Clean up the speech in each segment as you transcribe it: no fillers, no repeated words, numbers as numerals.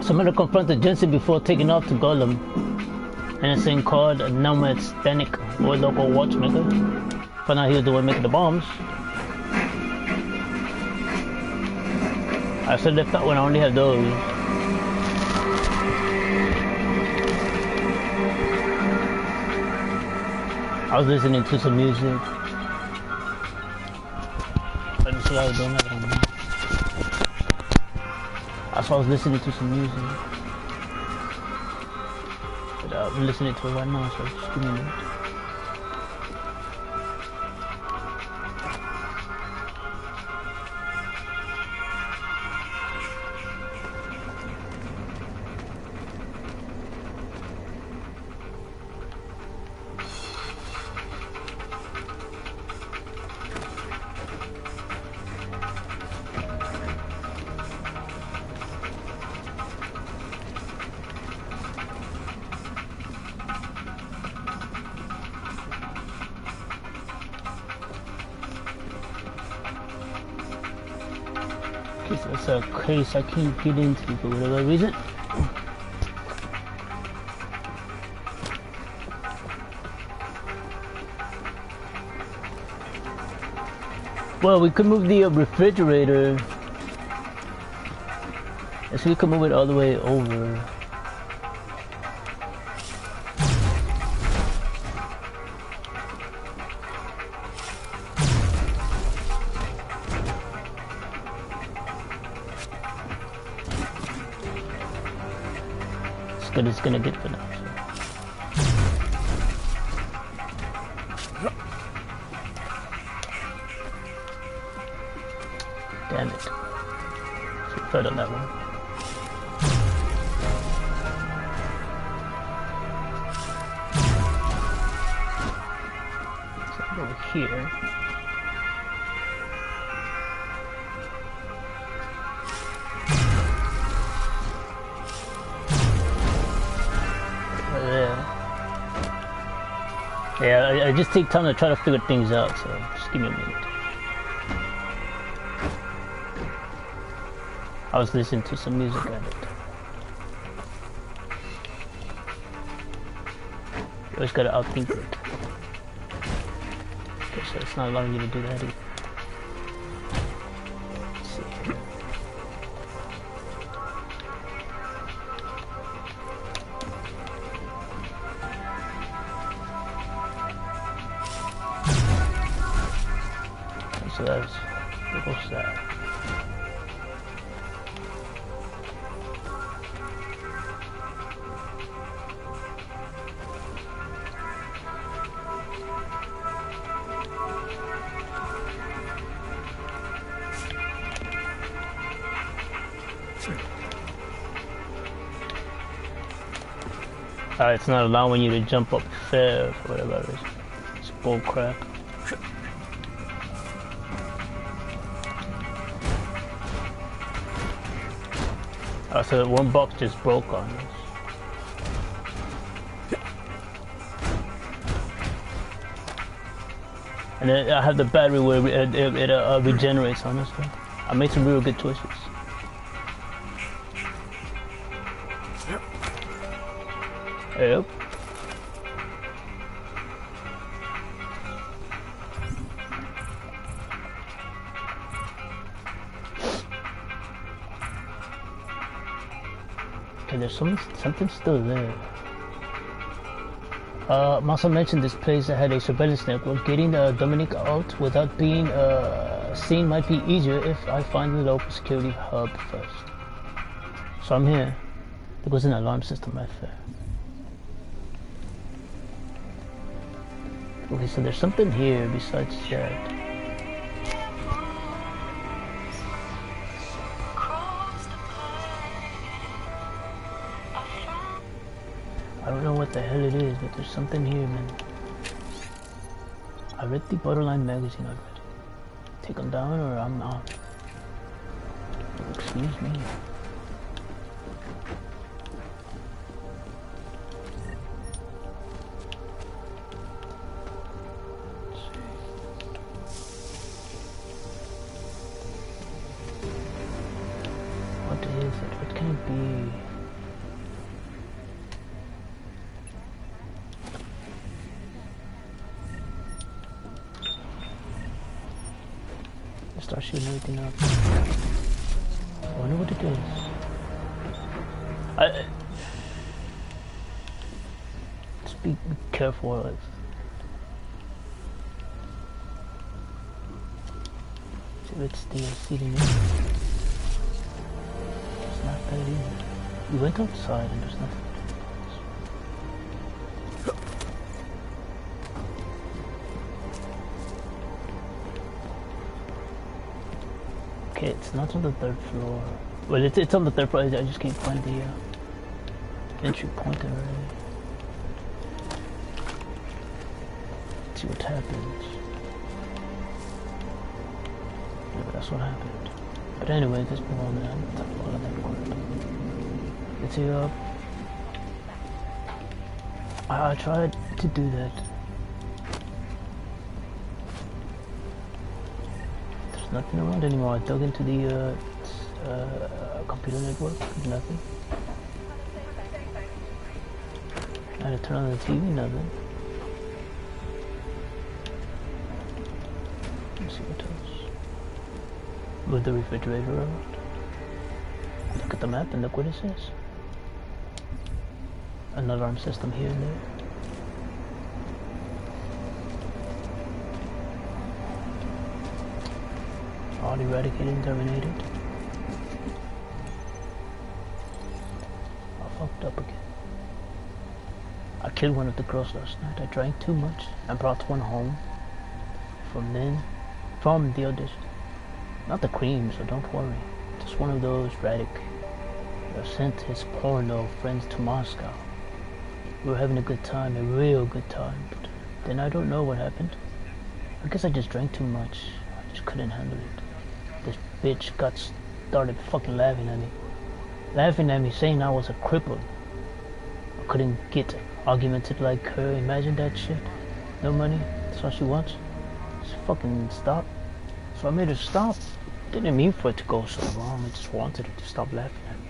Samara confronted Jensen before taking off to Gollum. Anderson called a nomad Stanek or local watchmaker. Found out he was the one making the bombs. I said left out when I only have those. I was listening to some music. Let me see how I was doing that. That's why I was listening to some music. But I'm listening to it right now, so just give me a minute. It's a case I can't get into for whatever reason. Well, we could move the refrigerator. So we could move it all the way over. Good it's gonna get for now. So. Damn it. Should put on that one. So over here. Yeah, I just take time to try to figure things out, so just give me a minute. I was listening to some music at it. You always gotta outthink it. Okay, so it's not allowing you to do that either. Let's see here. So that's what's that? It's not allowing you to jump up fair or whatever it is. It's bull crap. So one box just broke on us. And then I have the battery where it regenerates on us. I made some real good choices. Yep. Okay, there's something still there. Massa mentioned this place that had a surveillance network. Getting Dominic out without being seen might be easier if I find the local security hub first. So I'm here. There was an alarm system right there. Okay, so there's something here besides that. I don't know what the hell it is, but there's something here, man. I read the Borderline magazine already. Take them down or I'm out. Excuse me. What is it? What can it be? shooting everything up. I wonder what it is. Just be careful. See if it's still sitting in. It's not that either. We went outside and there's nothing. Okay, it's not on the 3rd floor. Well, it's on the 3rd floor. I just can't find the entry point already. Let's see what happens. Yeah, but that's what happened. But anyway, let's move on now. Let's have a lot of that work. Let's see up. I tried to do that. Nothing around anymore. I dug into the computer network, nothing. I had to turn on the TV, nothing. Let's see what else. Move the refrigerator around. Look at the map and look what it says. An alarm system here and there. All eradicated and terminated. I fucked up again. I killed one of the girls last night. I drank too much. I brought one home from the audition. Not the cream, so don't worry. Just one of those Radic sent his porno friends to Moscow. We were having a good time, a real good time. But then I don't know what happened. I guess I just drank too much. I just couldn't handle it. This bitch started fucking laughing at me. Laughing at me, saying I was a cripple. I couldn't get argumented like her. Imagine that shit. No money, that's all she wants. Just fucking stop. So I made her stop. Didn't mean for it to go so wrong. I just wanted her to stop laughing at me.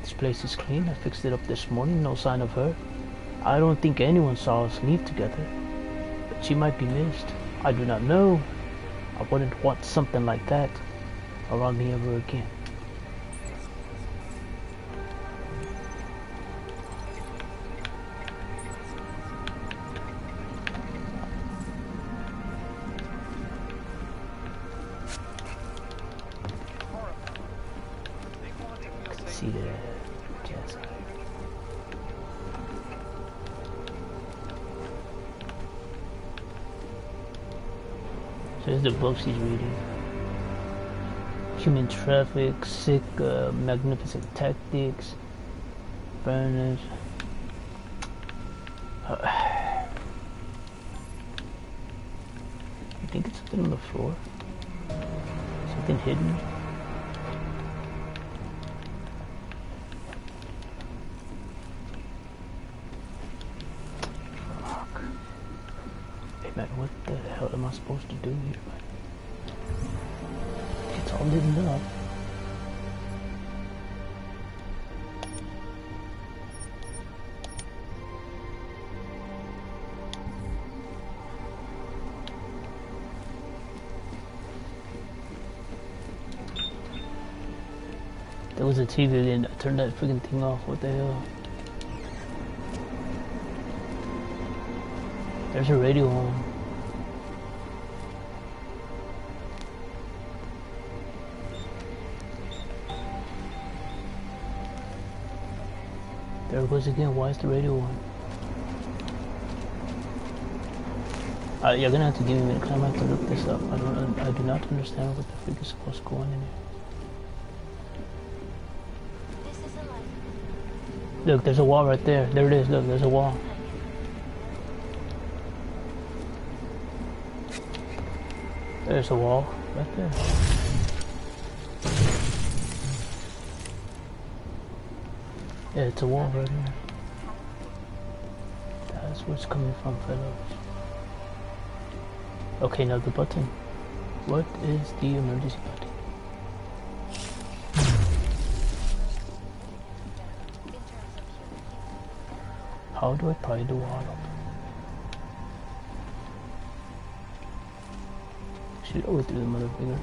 This place is clean. I fixed it up this morning. No sign of her. I don't think anyone saw us leave together. But she might be missed. I do not know. I wouldn't want something like that around me ever again. See the jazz. So here's the books he's reading. Human Traffic, Sick, Magnificent Tactics, Burners. I think it's something on the floor. Something hidden. Fuck. Hey man, what the hell am I supposed to do here, man? It's all lit up. There was a TV and I turned that freaking thing off. What the hell? There's a radio on. There it goes again. Why is the radio on? You're gonna have to give me a minute because I'm gonna have to look this up. I do not understand what the freak is supposed to go on in here. Look, there's a wall right there. There it is. Look, there's a wall. There's a wall right there. Yeah, it's a wall right here. That's where it's coming from, fellows. Okay, now the button. What is the emergency button? How do I pry the wall up? Should I go through the mother finger?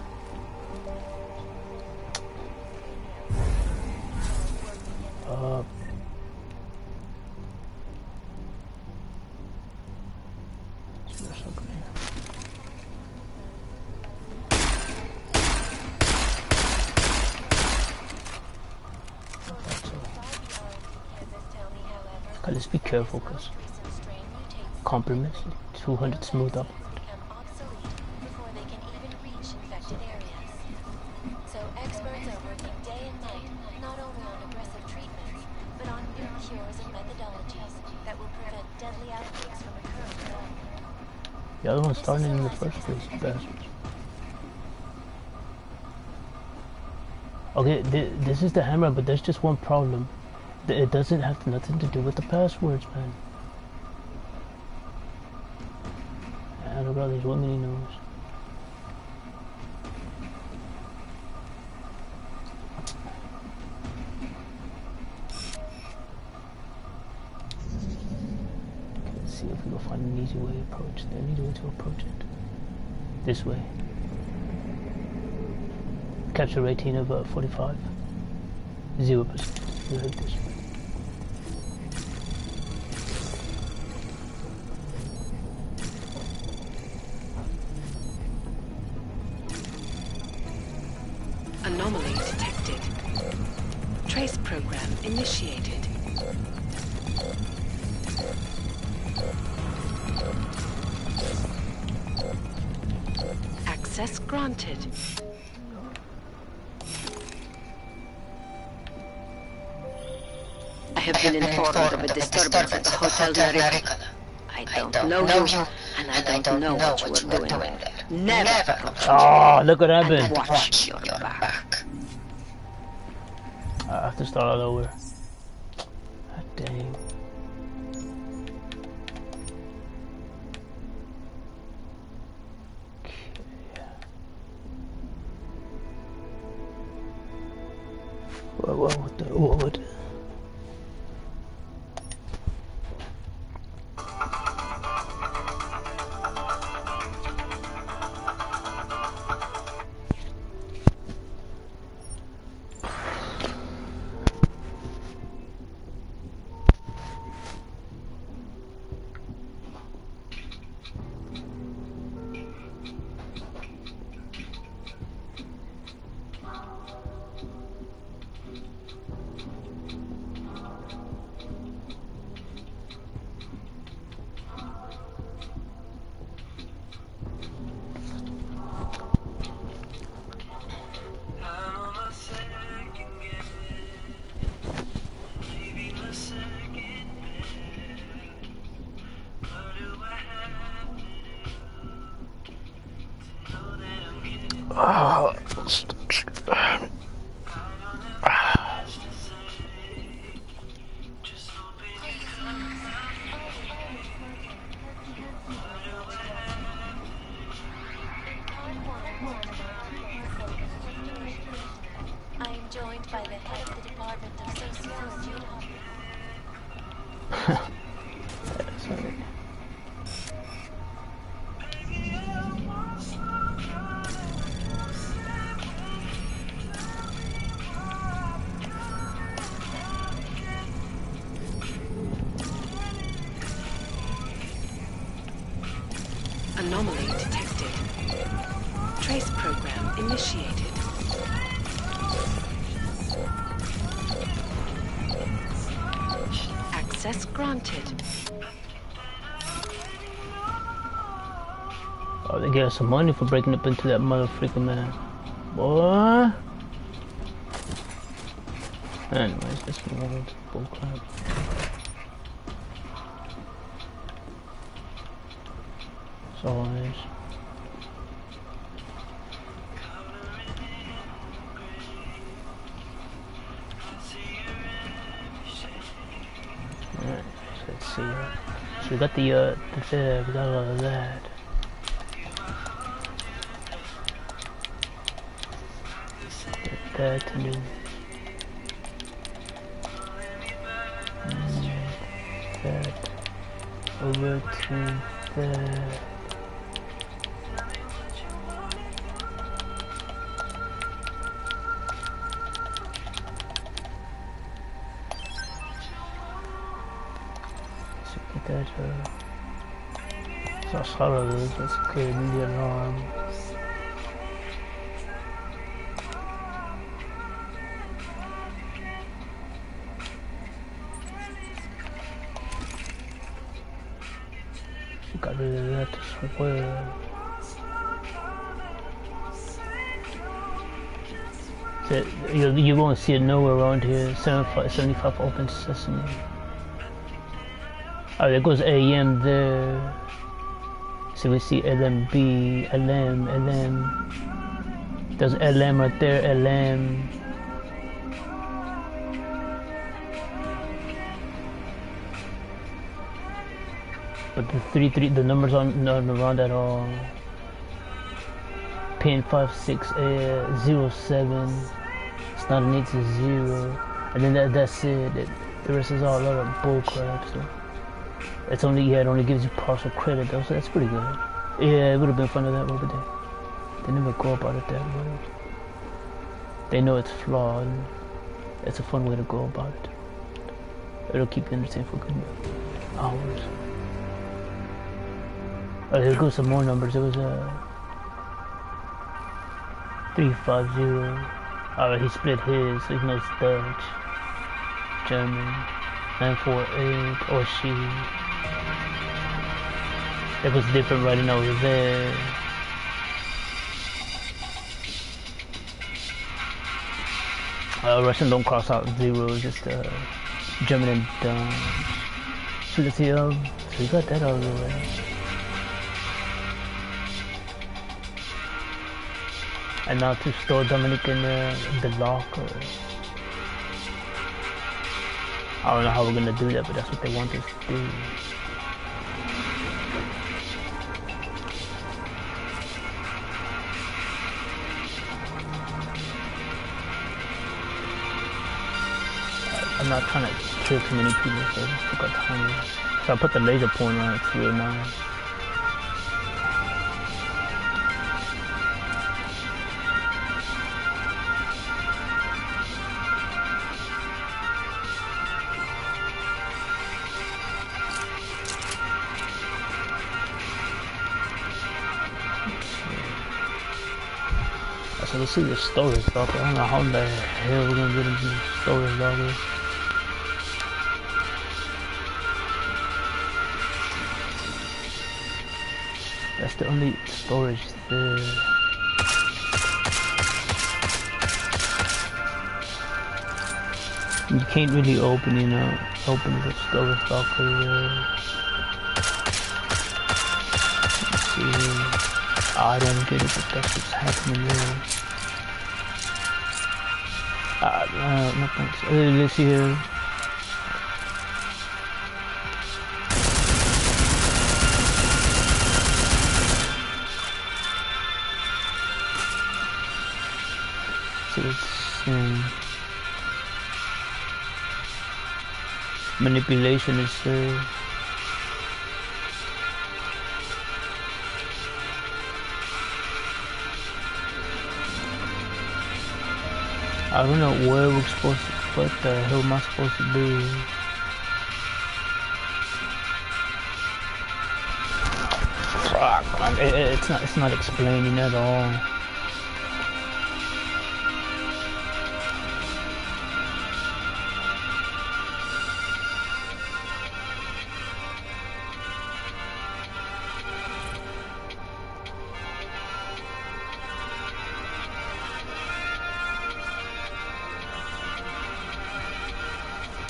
Let's be careful, cause compromise 200 smooth up. So experts are working day and night, not only on aggressive treatments, but on new cures and methodologies that will prevent deadly outbreaks from occurring at all. The other one started in the first place, bastards. Okay, this is the hammer, but there's just one problem. It doesn't have nothing to do with the passwords, man. I don't know, these women he knows. Let's see if we can find an easy way to approach. There's an easy way to approach it. This way. Capture rating of 45. 0%. We heard this way. Anomaly detected. Trace program initiated. Access granted. I have been informed of a disturbance at the Hotel Naricola. I don't know you, and I don't know what you are doing there. Never approach me. Oh, look what happened. And watch your back. I have to start all over. God dang. Okay. What? I am joined by the head of the Department of Sociology at Hopper. Sorry. Anomaly detected. Trace program initiated. Access granted. Oh, they gave us some money for breaking up into that motherfucker, man. Boy. Anyways, this one bullcrap. As always. Alright, let's see. So we got the we got a lot of that. That to do. That over to that. That so sorrow, let's clear the alarm. Got rid of that as well. So you won't see it nowhere around here. 75 open sesame. Oh, there goes AM there. So we see LMB, LM. There's LM right there, LM. But the 33, the numbers aren't around at all. Pin 5607. It's not an 8, it's a 0. And then that's it. The rest is all a lot of bullcrap. So it's only, yeah, it only gives you partial credit though, so that's pretty good. Yeah, it would have been fun of that over there. They never go about it that way. They know it's flawed. It's a fun way to go about it. It'll keep you entertained for good hours. Oh, here goes some more numbers. It was 350. Oh, he split his, so he knows Dutch, German, 948, or she. It was different writing over there. Russian don't cross out zeros, just German and Dutch. So let's see, so we got that out of the way. And now to store Dominic in the locker. I don't know how we're gonna do that, but that's what they want us to do. I'm not trying to kill too many people, so I just took our time. So I put the laser pointer on it, it's real nice. So let's see the storage locker. I don't know how the hell we're gonna get into the storage locker. That's the only storage there. You can't really open the storage locker there. Let's see. I don't get it, but that's what's happening there. Nothing. Let's see here. So it's manipulation is I don't know where we're supposed to, what the hell am I supposed to do? Fuck, man, it's not explaining at all.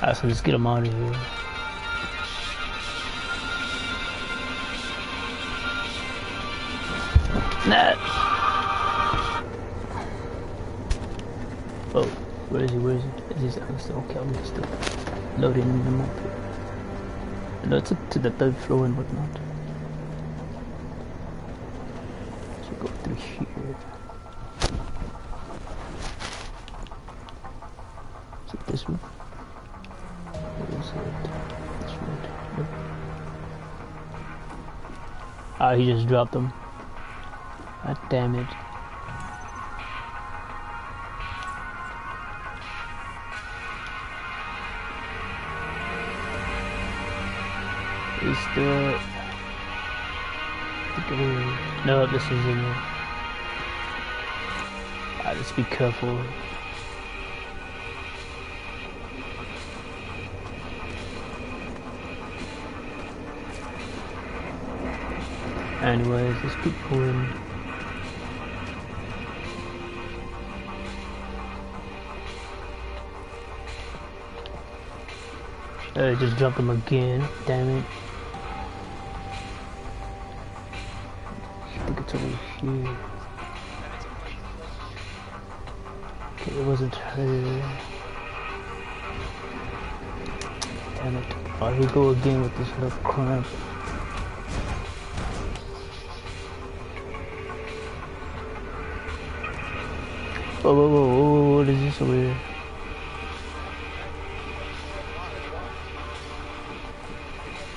Alright, so let's get him out of here. Nah. Oh, where is he? Where is he? Is he okay? I'm still loading him up. No, it's up to the 3rd floor and whatnot. So go through here. Is it this one? Ah, he just dropped them. God damn it. Is the... No, this is in there. Ah, let's be careful. Anyways, let's keep going. Just jumped him again. Damn it. I think it's over here. Okay, it wasn't her. Damn it. Oh, here we go again with this little crap. Whoa, whoa, whoa, whoa, what is this over here?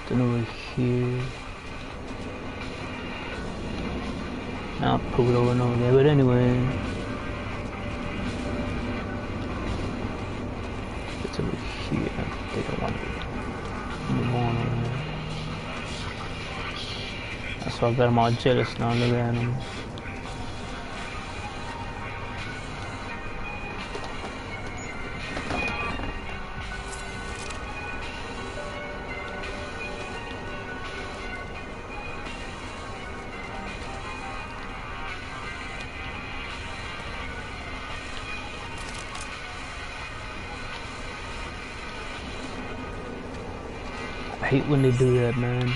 Then over here. I'll put it over and over there, but anyway. It's over here. They don't want to move on over there. That's why I got them all jealous now, look at them. I hate when they do that, man.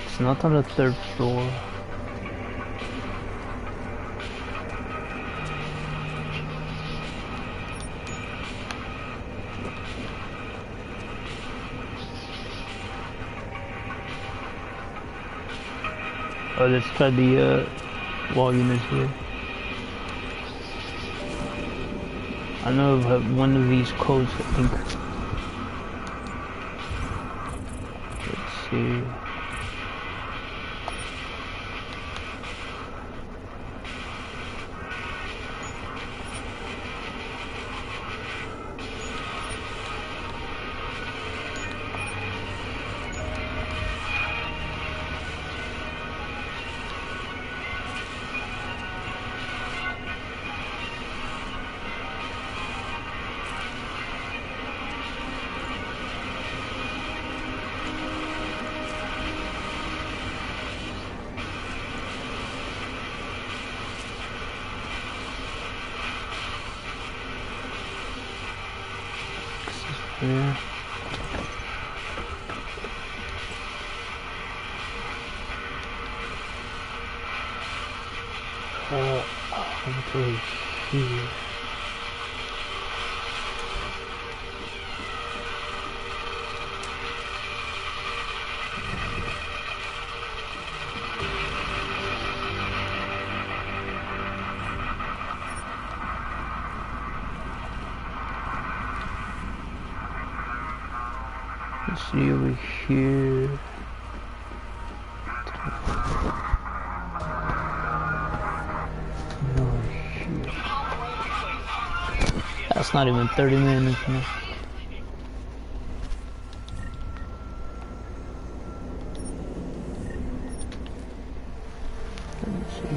It's not on the 3rd floor. Oh, let's try the wall units here. I know of one of these codes, I think. Let's see. Yeah. Over here. Let's see over here. That's not even 30 minutes, man. Let's see.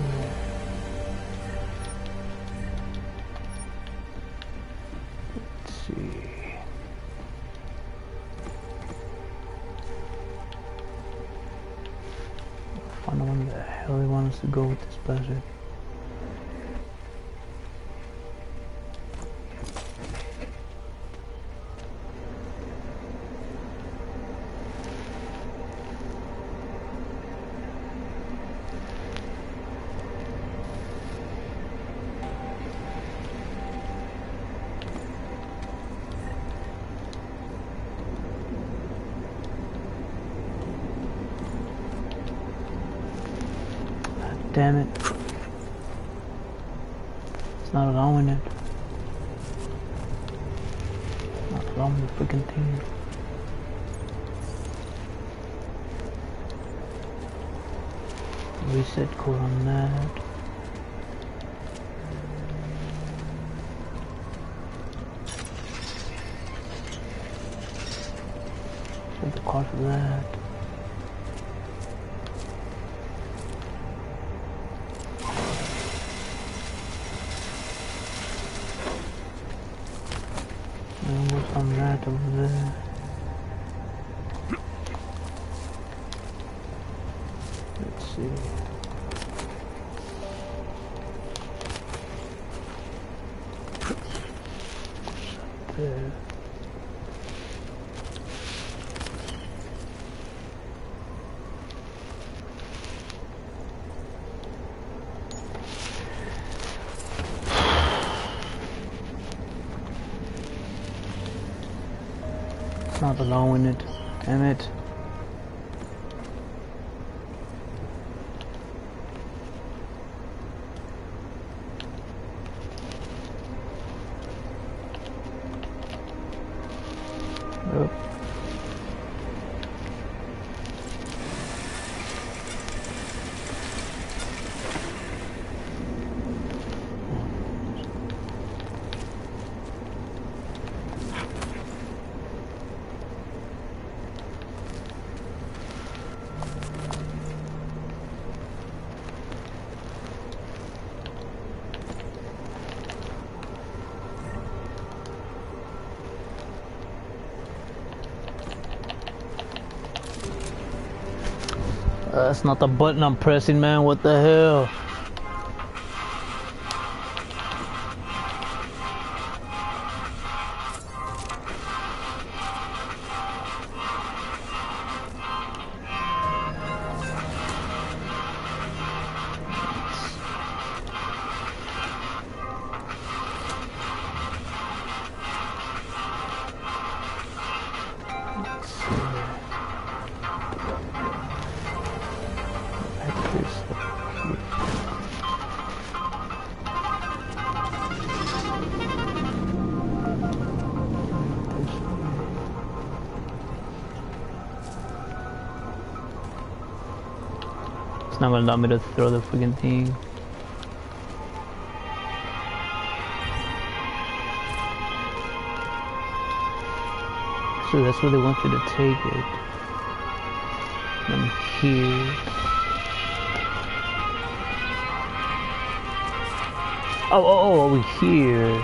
Let's see. I don't know where the hell they want us to go with this budget. Damn it. It's not allowing it. Not allowing the freaking thing. Reset code on that. Set the card for that. And what's on that over there? Let's see. There. It's not allowing it. Damn it. Nope. That's not the button I'm pressing, man. What the hell? It's not gonna allow me to throw the freaking thing. So that's where they want you to take it. I'm here. Oh, over here.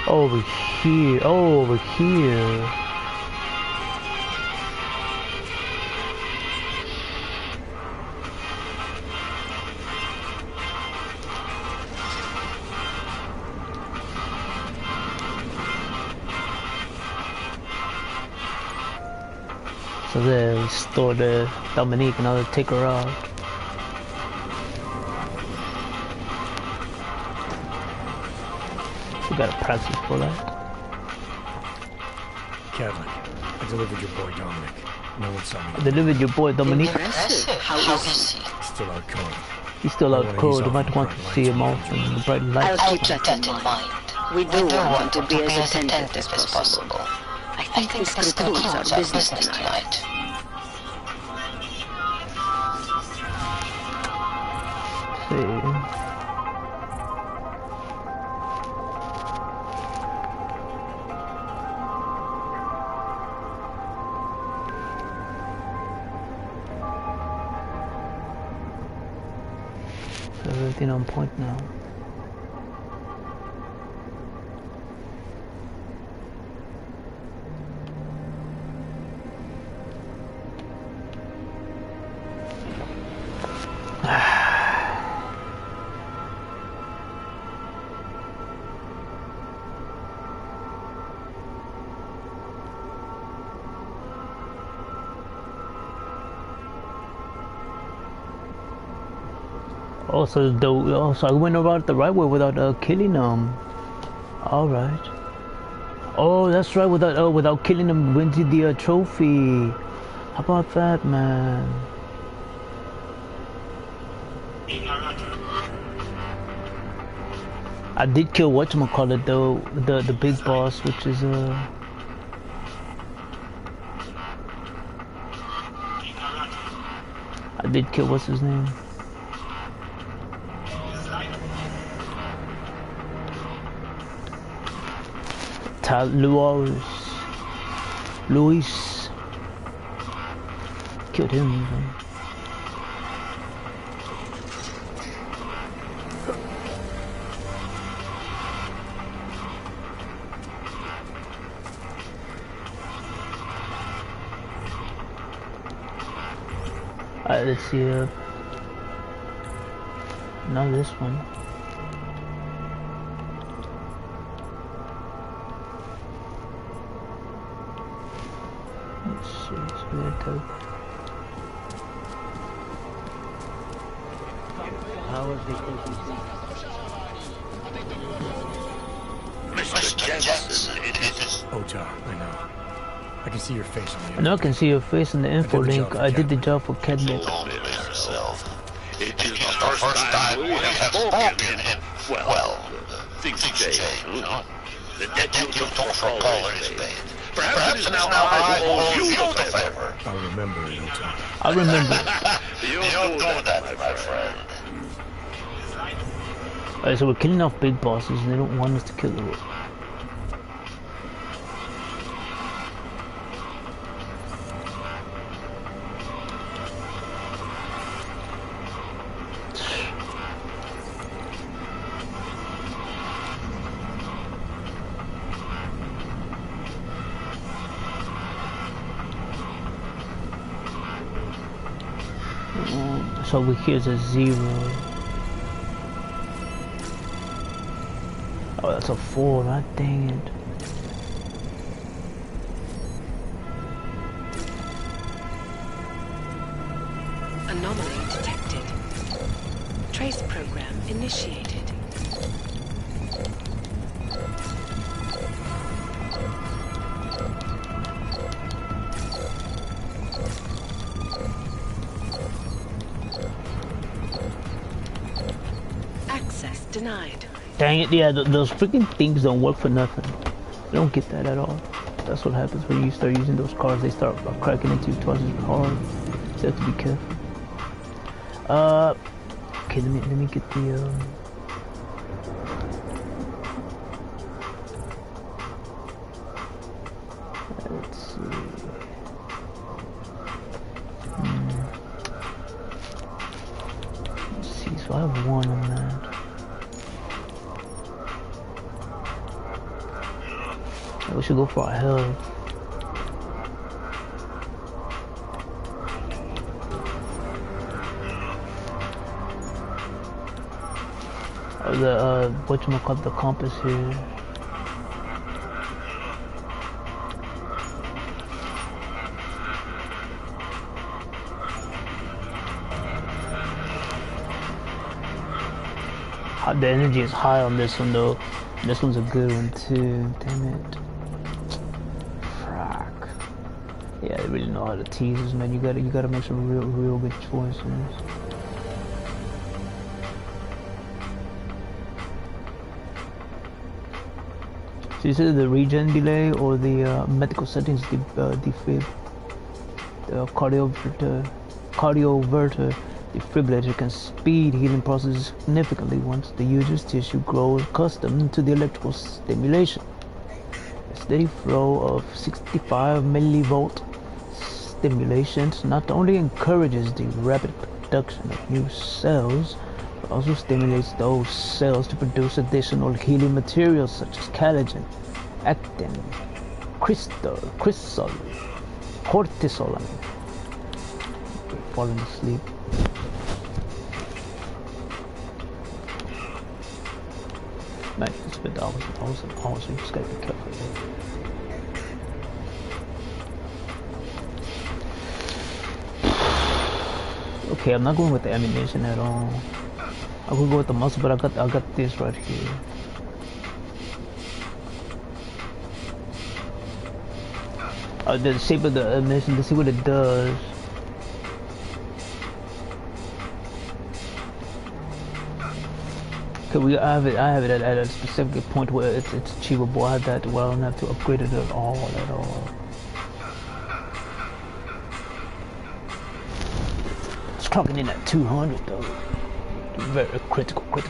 Over here. Oh, over here. So there we store the Dominique and I'll take her out. We gotta practice for that. Kevin, I delivered your boy Dominic. No one saw me. I delivered your boy Dominique. Impressive. How is he? Still out cold. He's still out cold. You might want to see him off in the bright light. I'll keep that in mind. We do want to be as attentive as possible. I think this concludes our business tonight. See. Everything on point now. So I went about it the right way without killing them. All right. Oh, that's right. Without killing him, wins you the trophy. How about that, man? I did kill whatchamacallit though, the big boss, which is I did kill what's his name? Luis. Killed him even. Alright, let's see. Not this one. Let's see. It's weird though. How was the Mr. Jensen, it is. Otar, I know. I can see your face on the I know I can see your face in the info link. I did the job for Kedmit. Don't be yourself. It is the first time we have spoken, and, well, things change, you know. The debt you took for Caller is paid. Perhaps now I owe you a favor. I'll remember it, Otar. I remember. You don't do that, my friend. Alright, so we're killing off big bosses and they don't want us to kill them. So we here's a 0. Oh, that's a 4, right? Dang it. Anomaly detected. Trace program initiated. Access denied. Dang it, yeah, those freaking things don't work for nothing. I don't get that at all. That's what happens when you start using those cars. They start cracking into you twice as hard. So you have to be careful. Okay, let me get the let's see. Let's see, so I have 1 on that. We should go for our health. Oh, the whatchamacallit, the compass here. The energy is high on this one though. This one's a good one too. Damn it. Yeah, they really know how to tease us, man. You gotta make some real good choices. So is it the regen delay or the medical settings defib? The cardioverter defibrillator can speed healing processes significantly once the user's tissue grows accustomed to the electrical stimulation. A steady flow of 65 millivolt stimulations not only encourages the rapid production of new cells, but also stimulates those cells to produce additional healing materials such as collagen, actin, cortisol. Falling asleep. Man, it's been hours, so you just gotta be careful. Okay, I'm not going with the ammunition at all. I could go with the muscle, but I got this right here. The shape of the mission to see what it does. Cause I have it at a specific point where it's achievable. I have that where I don't have to upgrade it at all. It's clocking in at 200 though. Very critical. Let's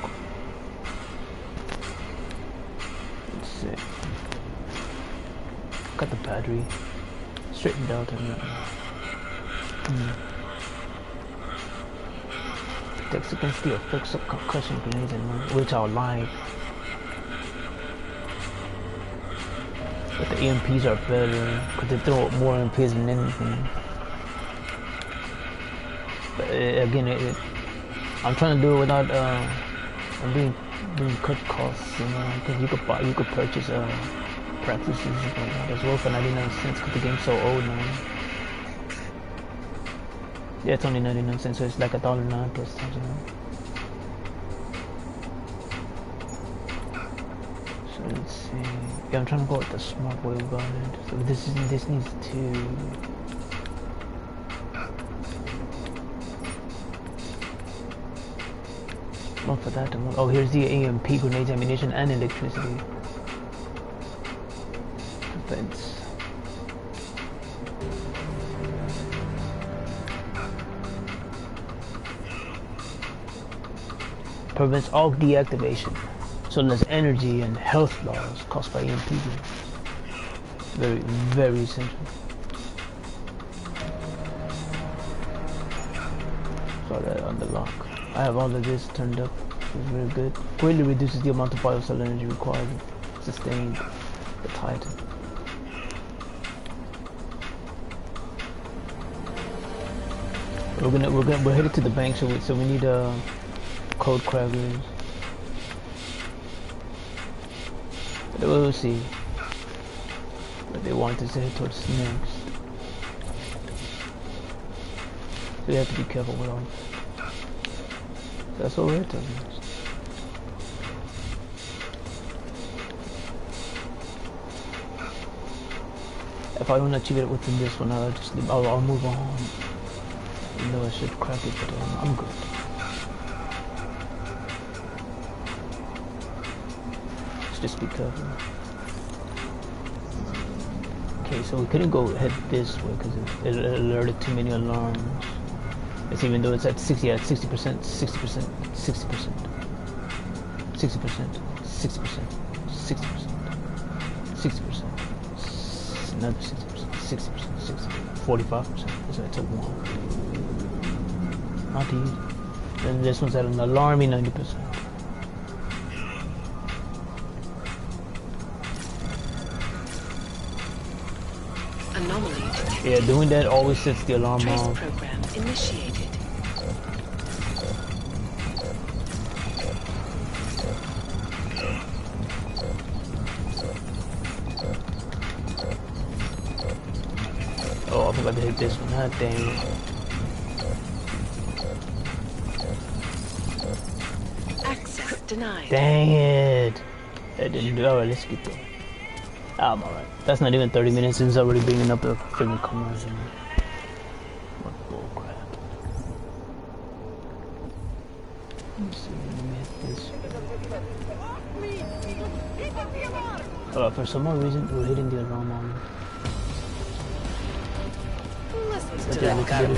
see. Got the battery straightened out and protects against the effects of concussion grenades and which I like. But the EMPs are better because they throw more EMPs than anything. But again, I'm trying to do it without being cut costs, you know, because you could purchase practices like that as well for 99 cents because the game's so old now. Yeah, it's only 99 cents, so it's like $1.09 plus tax. So let's see. Yeah, I'm trying to go with the smart way about it. So this needs to. Not for that. Oh, here's the EMP grenades, ammunition, and electricity. Defense. Prevents all deactivation, so there's energy and health loss caused by EMP. Very, very essential. Saw that on the lock. I have all of this turned up. It's very good. Greatly reduces the amount of biocell energy required to sustain the Titan. We're headed to the bank, so we need code crackers. But we'll see what they want us to head towards next. So you have to be careful with all. That's what we're doing. If I don't achieve it within this one, I'll move on. You know I should crack it, but I'm good. Let's just be careful. Okay, so we couldn't go head this way because it alerted too many alarms. It's even though it's at 60, at 60%, 60%, 60%, 60%, 60%, 60%, 60%, another 60%, 60%, 60%, 45%. So I took one. Not easy. Then this one's at an alarming 90%. Anomaly detected. Yeah, doing that always sets the alarm Trace off. program initiated. Oh, I forgot to hit this one. Ah, dang it. Access denied. Dang it. That didn't do. Alright, let's get there. I'm alright. That's not even 30 minutes since already bringing up the freaking commercial. What bullcrap. Let's see, let me hit this. For some more reason, we're hitting the alarm on. Listen to that garbage.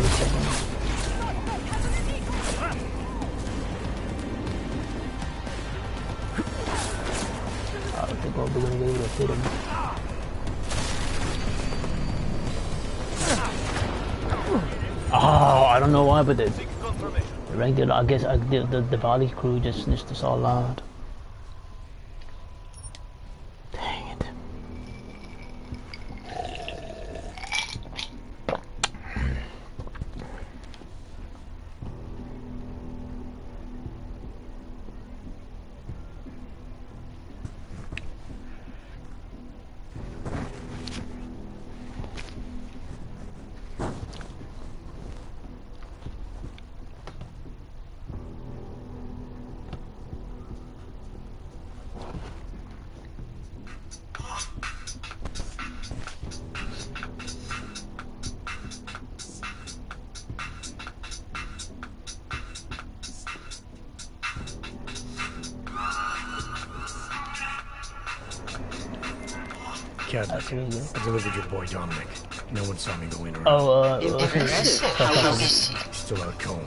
I think we're gonna be able to hit him. Oh, I don't know why, but the regular, I guess the volley crew just snitched us all out. Dang it. Captain, That's really good. I delivered your boy Dominic. No one saw me go in or out. Oh, Impressive. How was it? Still out cold.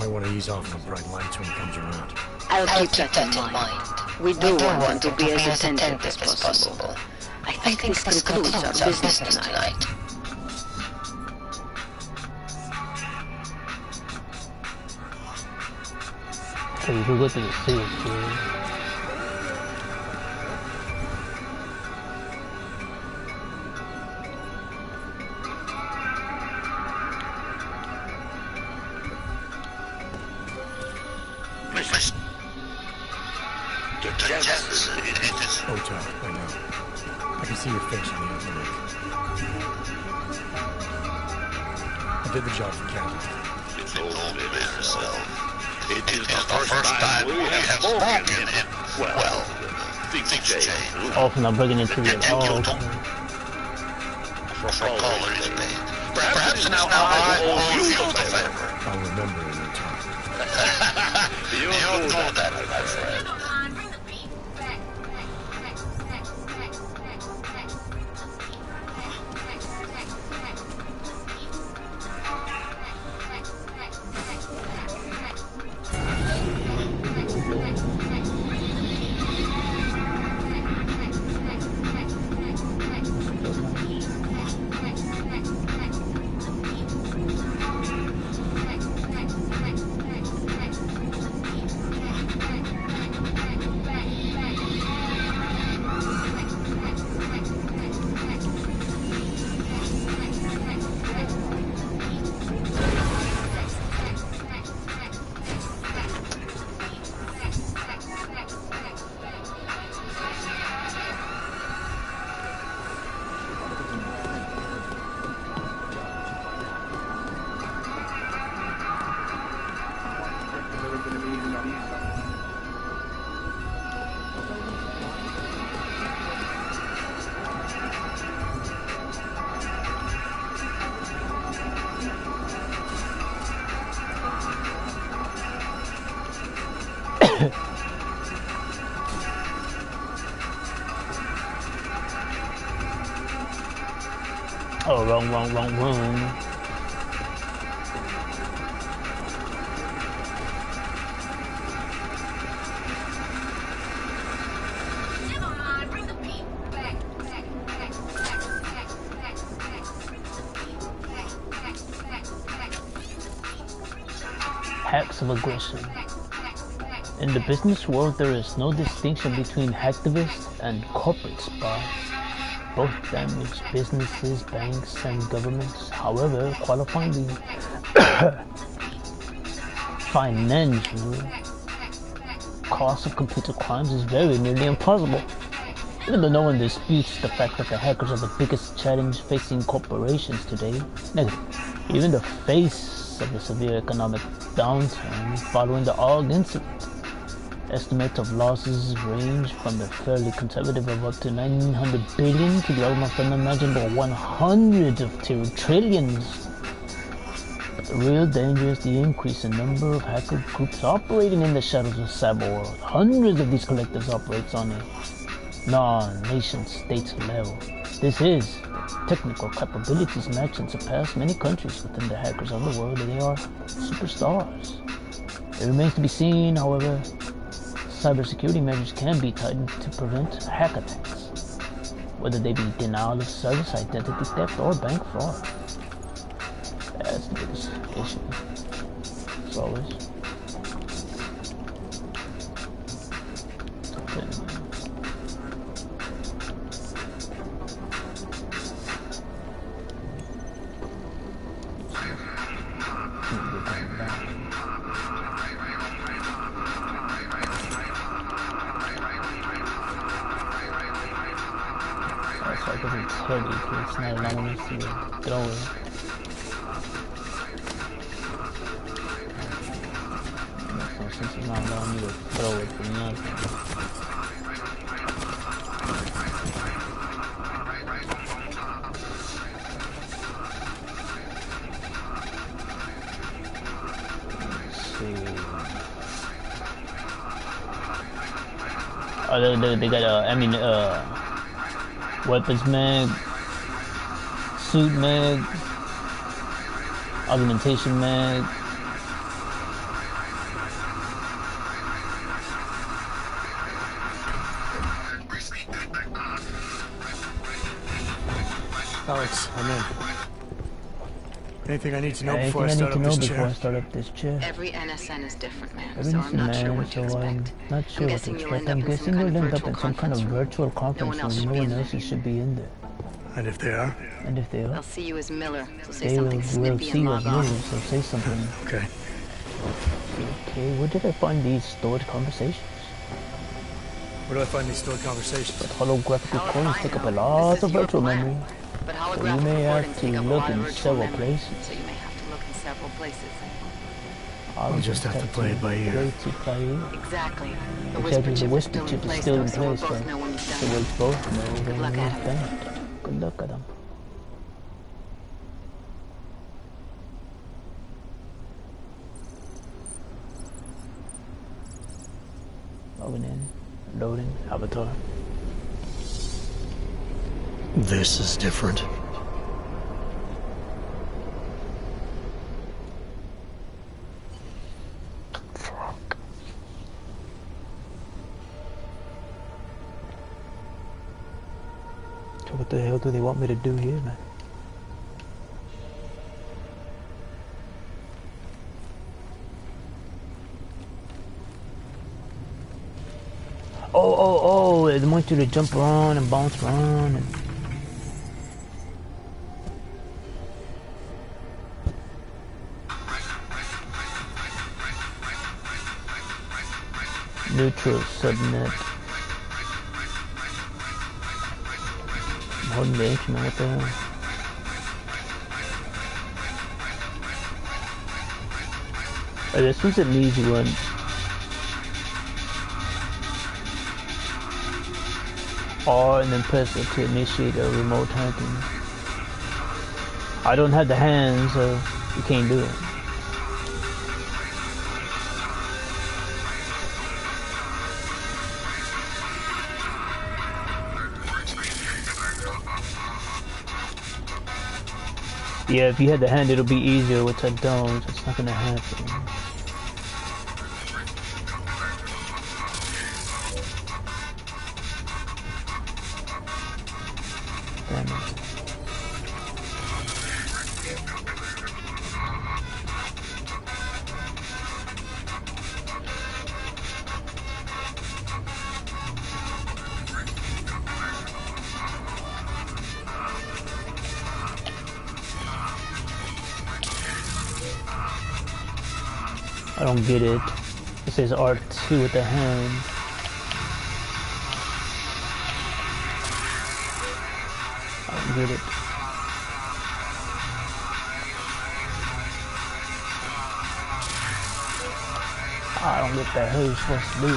Might want to ease off on the bright lights when he comes around. I'll keep that in mind. We do want him to be as attentive as possible. I think this concludes our business tonight. so you can go to the sewage, dude. Hotel, I know. I can see your face on the internet. I did the job for Captain. You told me yourself. It is the first time we have spoken, and, well, things change. Oh, for not breaking into it. Oh, okay. For Polar is paid. Perhaps now I owe you a favor. I'll remember in your time. You know that, my friend. Oh, wrong. Hacks of aggression. In the business world, there is no distinction between hacktivists and corporate spies. Both damage businesses, banks, and governments. However, qualifying the financial cost of computer crimes is very nearly impossible. Even though no one disputes the fact that the hackers are the biggest challenge facing corporations today, even the face of the severe economic downturn following the AUG incident. Estimates of losses range from the fairly conservative of up to 900 billion to the almost unimaginable 100 of trillions. But the real danger is the increase in number of hacker groups operating in the shadows of cyber world. Hundreds of these collectives operate on a non-nation state level. This is technical capabilities match and surpass many countries within the hackers of the world, and they are superstars. It remains to be seen, however, cybersecurity measures can be tightened to prevent hack attacks, whether they be denial of service, identity theft, or bank fraud. That's the biggest issue, as always. It's not allowing us to throw it. Makes no sense, it's not allowing me to throw it for nothing. Let's see. Oh, they got Weapons mag, suit mag, augmentation mag. Alex, I'm in. Anything I need to know Anything before I I need start to up know this before chair? I start up this chair? Every NSN is different, man. Every So I'm not sure man, what to so I'm expect. not sure what to guessing you'll expect. end I'm up in some guessing kind you'll of end up virtual in some kind of conference room. virtual conference else room. should No be one in else there. should be in there. And if they are? And if they are, They'll see you as Miller, so say they will something snippy see and you as log on. millions, so say something. Okay. Okay, where did I find these stored conversations? Where do I find these stored conversations? Holographic Hell if recordings I take up know. a lot This of is your virtual planet. memory. But So holographic you may have recordings to take up a look lot of in virtual several memory, places. so you may have to look in several places. I'll just have to play it by ear. Play it by ear. Exactly. The Exactly, the whisper chip chip is is still in still in place, though, place, so we'll both know when you've so done we'll it. both know when luck, we've Adam. done it. Good luck, Adam. Logging in, loading, avatar. This is different. Fuck. So what the hell do they want me to do here, man? Oh, they want you to jump around and bounce around and... Neutral subnet. I'm holding the instrument, what the hell? Oh, this one's an easy one. R and then press it to initiate a remote hacking. I don't have the hands, so you can't do it. Yeah, if you had the hand, it'll be easier, which I don't, so it's not gonna happen. Damn it. I don't get it. It says R2 with the hand. I don't get it. I don't get the hell you're supposed to do.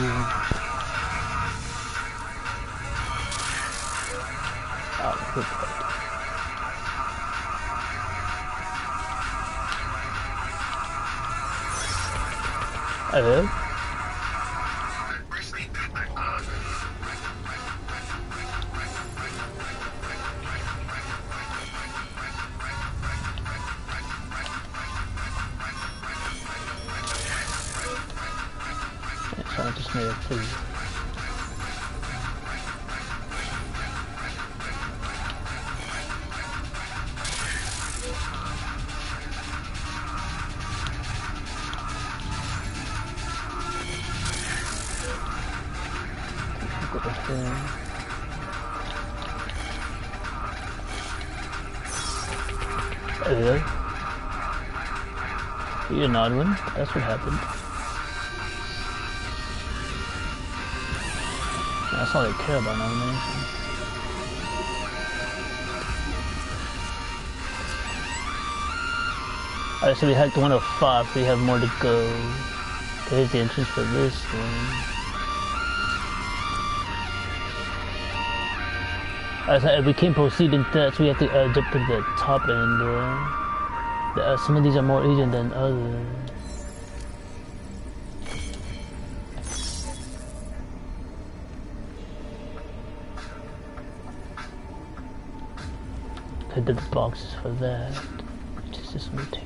Oh, good. Hello? So I just made a clue. Look at this thing. Hello? You're an odd one. That's what happened. That's all they care about now, man. Alright, so we hacked 1 of 5, so we have more to go. Here's the entrance for this one. Alright, so we can't proceed into that, so we have to jump to the top end. Some of these are more easier than others. hit the boxes for that. Which is this one too.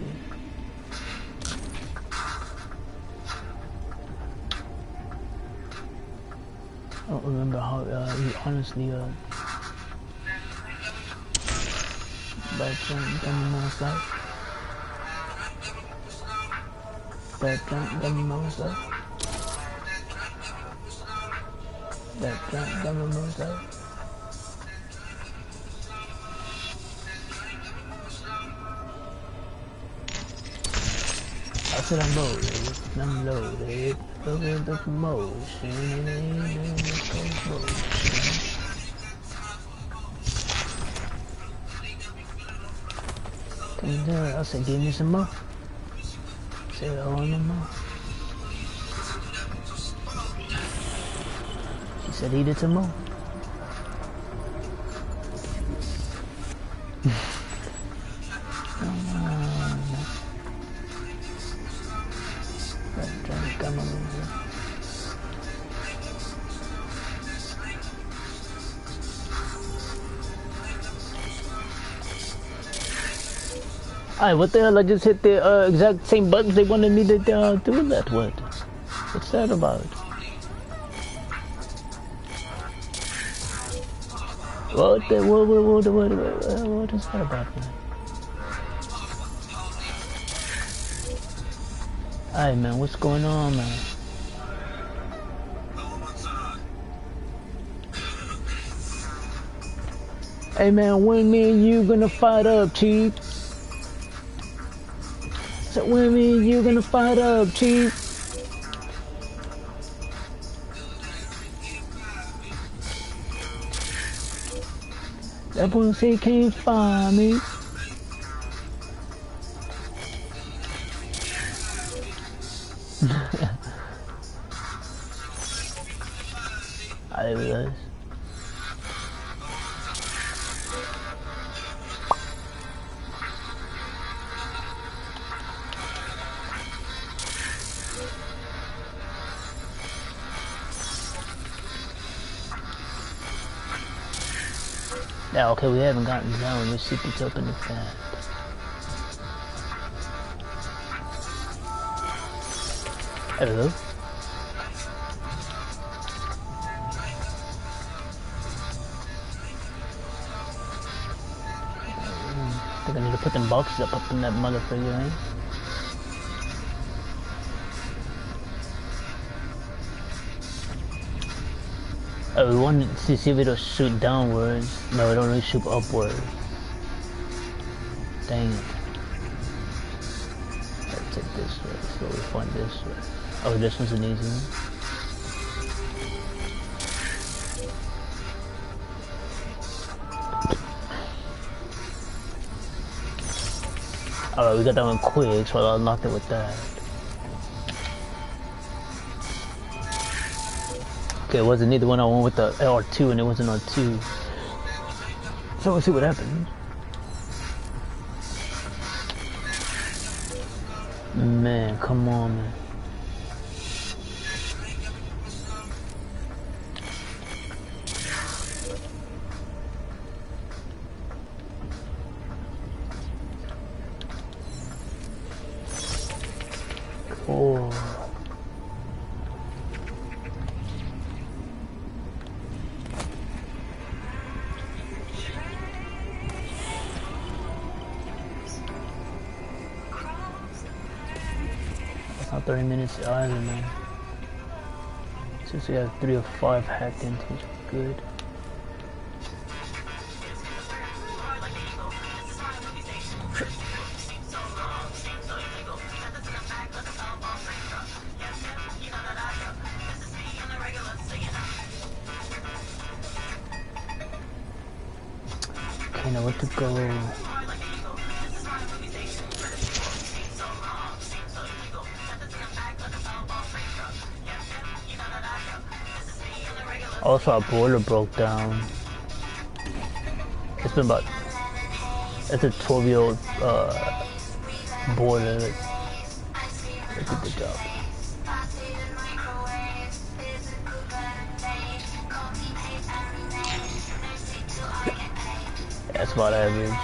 I don't remember how he honestly but dummy knows that. That dummy knows that. That dummy knows that. I said I'm loaded, loaded the promotion, and ain't in the promotion. I said, give me some more. I said, I want no more. She said, eat it some more. Alright, what the hell? I just hit the exact same buttons they wanted me to do that with. What's that about? What is that about, man? Alright, man, what's going on, man? Hey, man, when me and you gonna fight up, Chief? So when me and you gonna fight up, Chief? That boy say can't find me. I realize. Yeah, okay, we haven't gotten down. Let's see if it's up in the fan. Hello? I think I need to put them boxes up in that motherfucker, right? Oh, we wanted to see if it'll shoot downwards. No, it only shoot upwards. Dang it. Let's take this way. Slowly find this way. Oh, this one's an easy one. Alright, we got that one quick, so I'll unlock it with that. Okay, it wasn't either one. I went with the R2 and it wasn't R2. So we'll see what happens. Man, come on, man. Oh. Not 30 minutes either, man. Since we have 3 or 5 hacked into, which is good. Okay, now where to go? Also, our boiler broke down. It's been about... It's a 12-year-old boiler. It did the job. That's about average.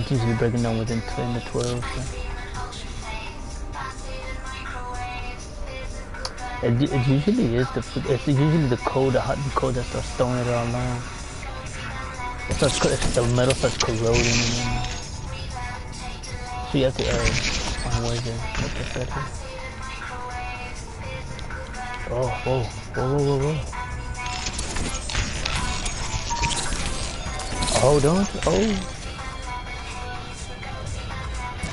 it's usually breaking down within 10 to 12. So. It usually is it's usually the cold, the hot and cold that starts throwing it all on. The metal starts corroding. So you have to find ways to make it better. Oh, whoa, whoa, whoa, whoa, whoa. Hold on. Oh.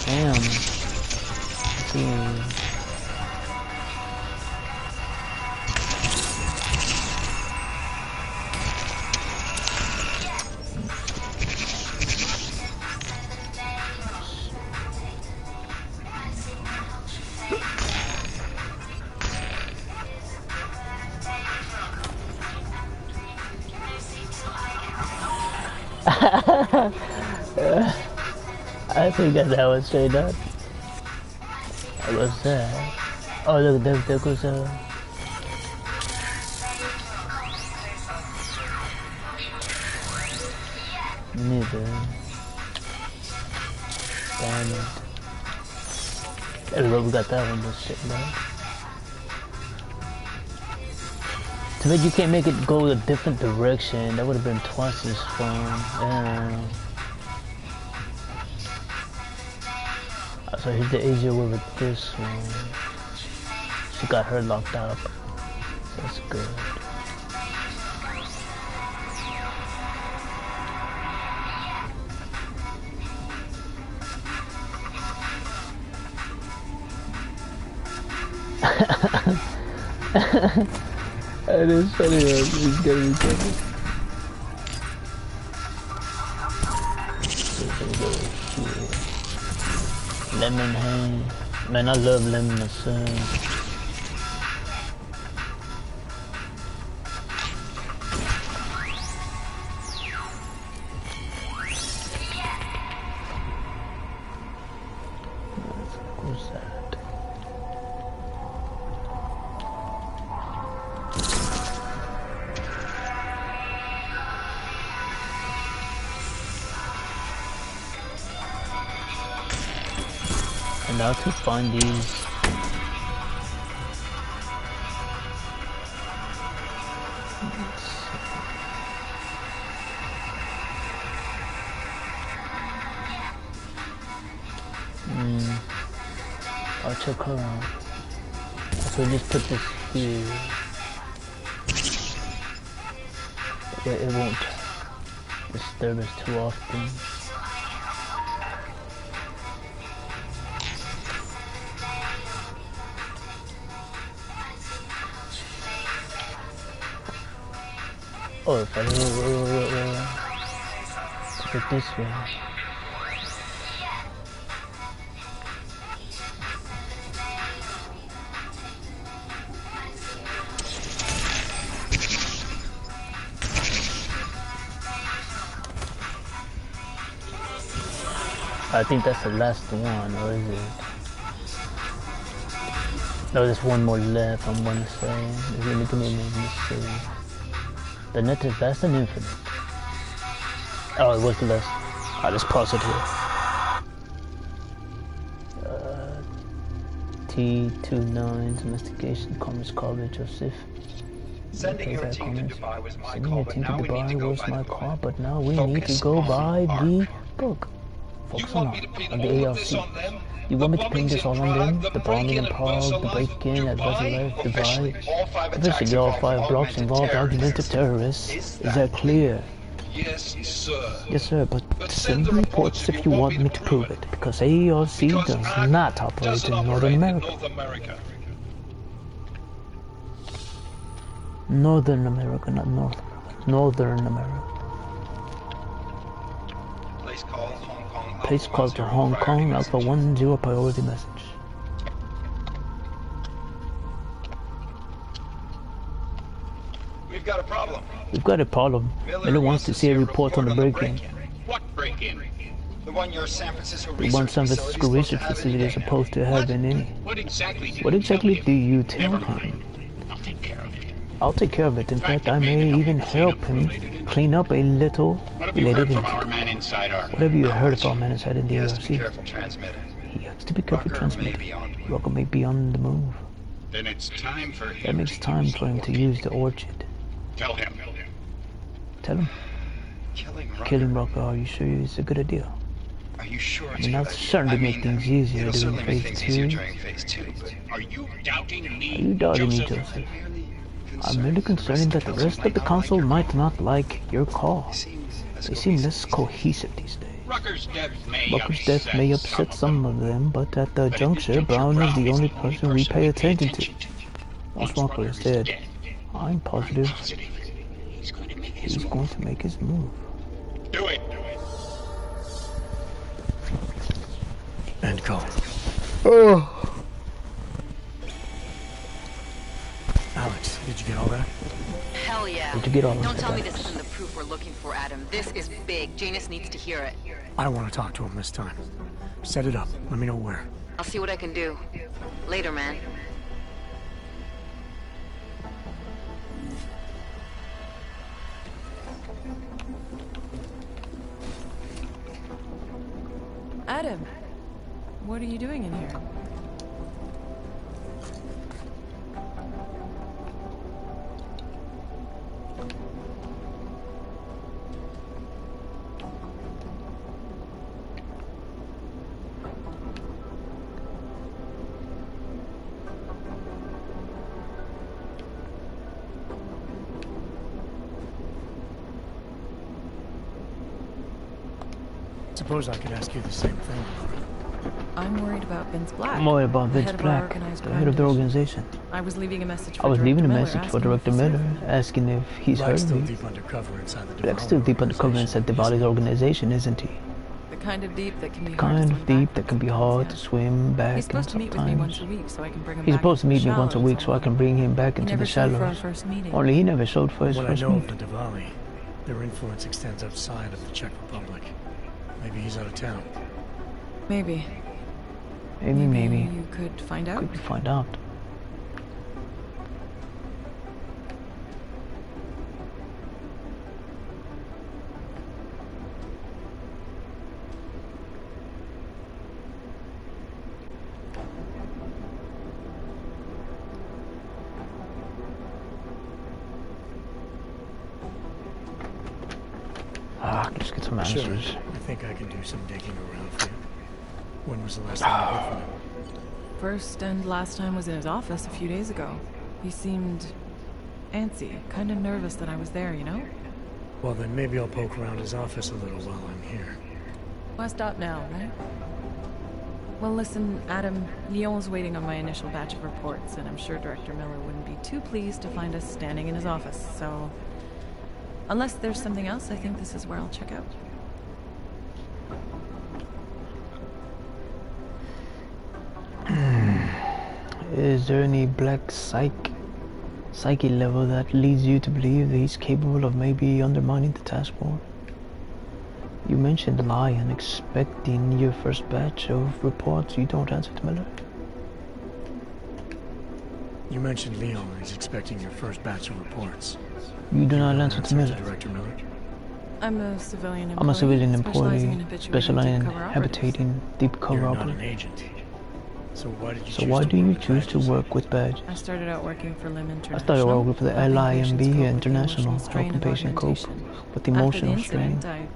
Damn. I think that was straight up. What was that? Oh look, there goes neither. Damn it. Everybody got that one just shit, man. Too bad you can't make it go a different direction. That would have been twice as fun. Yeah. So here's the easier way with this one. She got her locked up. That's good. That is funny, man. He's gonna be funny. Lemon hand. Man, I love lemon myself. What's that? And now to find these. I'll check her out. So just put this here. Where it won't disturb us too often. Oh, if I put it this way. I think that's the last one, or is it? No, there's one more left, I'm gonna say. Let me see. The net is less than infinite. Oh, it was less. Alright, let's pause it here. T29, investigation, comments, College, Joseph. Sending your team to Dubai was my call, but now we need to go by the book. Focus on the ALC. You want me to pin this all on them? The bombing in Prague, the break-in at Resolute, Dubai. Officially, all 5 blocks involved argumentative terrorists. Is that clear? Yes, sir. Yes, sir, but send the reports if you want me to prove it, because ALC does not operate in Northern America. Northern America, not North America. Northern America. Place called to Hong Kong, Alpha 10 priority message. We've got a problem. We've got a problem. Miller wants to see a report on the break-in. What break-in? The one your San Francisco research facility is supposed to have in any. What exactly do you tell him? I'll take care of it. I'll take care of it. In fact, I may even help him clean up a little. What have you heard from our man inside our... Whatever you heard of our man inside in the He has to be ARC. careful transmitting. He has to be careful Rucker may transmitting. be on the move. Rucker may be on the move. Then it's time for him That means to time use for him the to orchid. use the orchard. Tell him. Tell him. Killing Rucker, are you sure it's a good idea? Are you sure I it's mean, a that'll good idea? certainly make things easier it'll during certainly make phase things easier 2. during phase 2, but are you doubting me? Are you doubting me, Joseph? I'm merely concerned that the rest of the council might not like your call. They seem less cohesive these days. Rucker's death may upset some of them, but at the juncture, Brown is the only person we pay attention to. Once Rucker is dead, I'm positive he's going to make his move. Do it. End call. Oh. Alex, did you get all that? Hell yeah. Did you get all of Don't tell me that? this isn't the proof we're looking for, Adam. This is big. Janus needs to hear it. I want to talk to him this time. Set it up. Let me know where. I'll see what I can do. Later, man. Adam, what are you doing in here? Suppose I could ask you the same thing. I'm worried about Vince Black. I'm worried about the Vince head of our Black, organized the crime head of the division. organization. I was leaving a message for I was Director leaving a Miller, message for asking Director if he's Miller, here. asking if he's Black's heard still me. deep undercover inside the Black's still deep undercover inside Diwali's organization, isn't he? The kind of deep that can be hard Kind to of swim deep back that can be from, hard yeah. to swim back He's and supposed to meet with me once sometimes. a week so I can bring him He's back supposed to into meet the me once a shallows week so I and can bring him back he into never the showed for our shallows. first meeting. Only he never showed for his What I first know of meeting. the Diwali, their influence extends outside of the Czech Republic. Maybe he's out of town. Maybe. Maybe. You could find out. Could we find out? Ah, I can just get some Sure. answers. I think I can do some digging around for you. When was the last time you heard from him? First and last time was in his office a few days ago. He seemed antsy, kind of nervous that I was there, you know? Well, then maybe I'll poke around his office a little while I'm here. Why stop now, right? Well, listen, Adam, Neil's waiting on my initial batch of reports, and I'm sure Director Miller wouldn't be too pleased to find us standing in his office, so... Unless there's something else, I think this is where I'll check out. Is there any black psyche level that leads you to believe that he's capable of maybe undermining the task force? You mentioned Lion expecting your first batch of reports. You don't answer to Miller. You mentioned Leon is expecting your first batch of reports. You do not Your answer to Miller. Director Miller. I'm a civilian employee. I'm a civilian specializing employee, habituating specializing in deep cover operatives. habitating deep cover You're not operatives. an agent. So why did you So choose why to do work you with choose to badges? work with badges? I started out working for Lim International. I started working for the helping LIMB patients cope with the International, emotional strain helping of patients cope augmentation. with the After emotional the strain. incident, I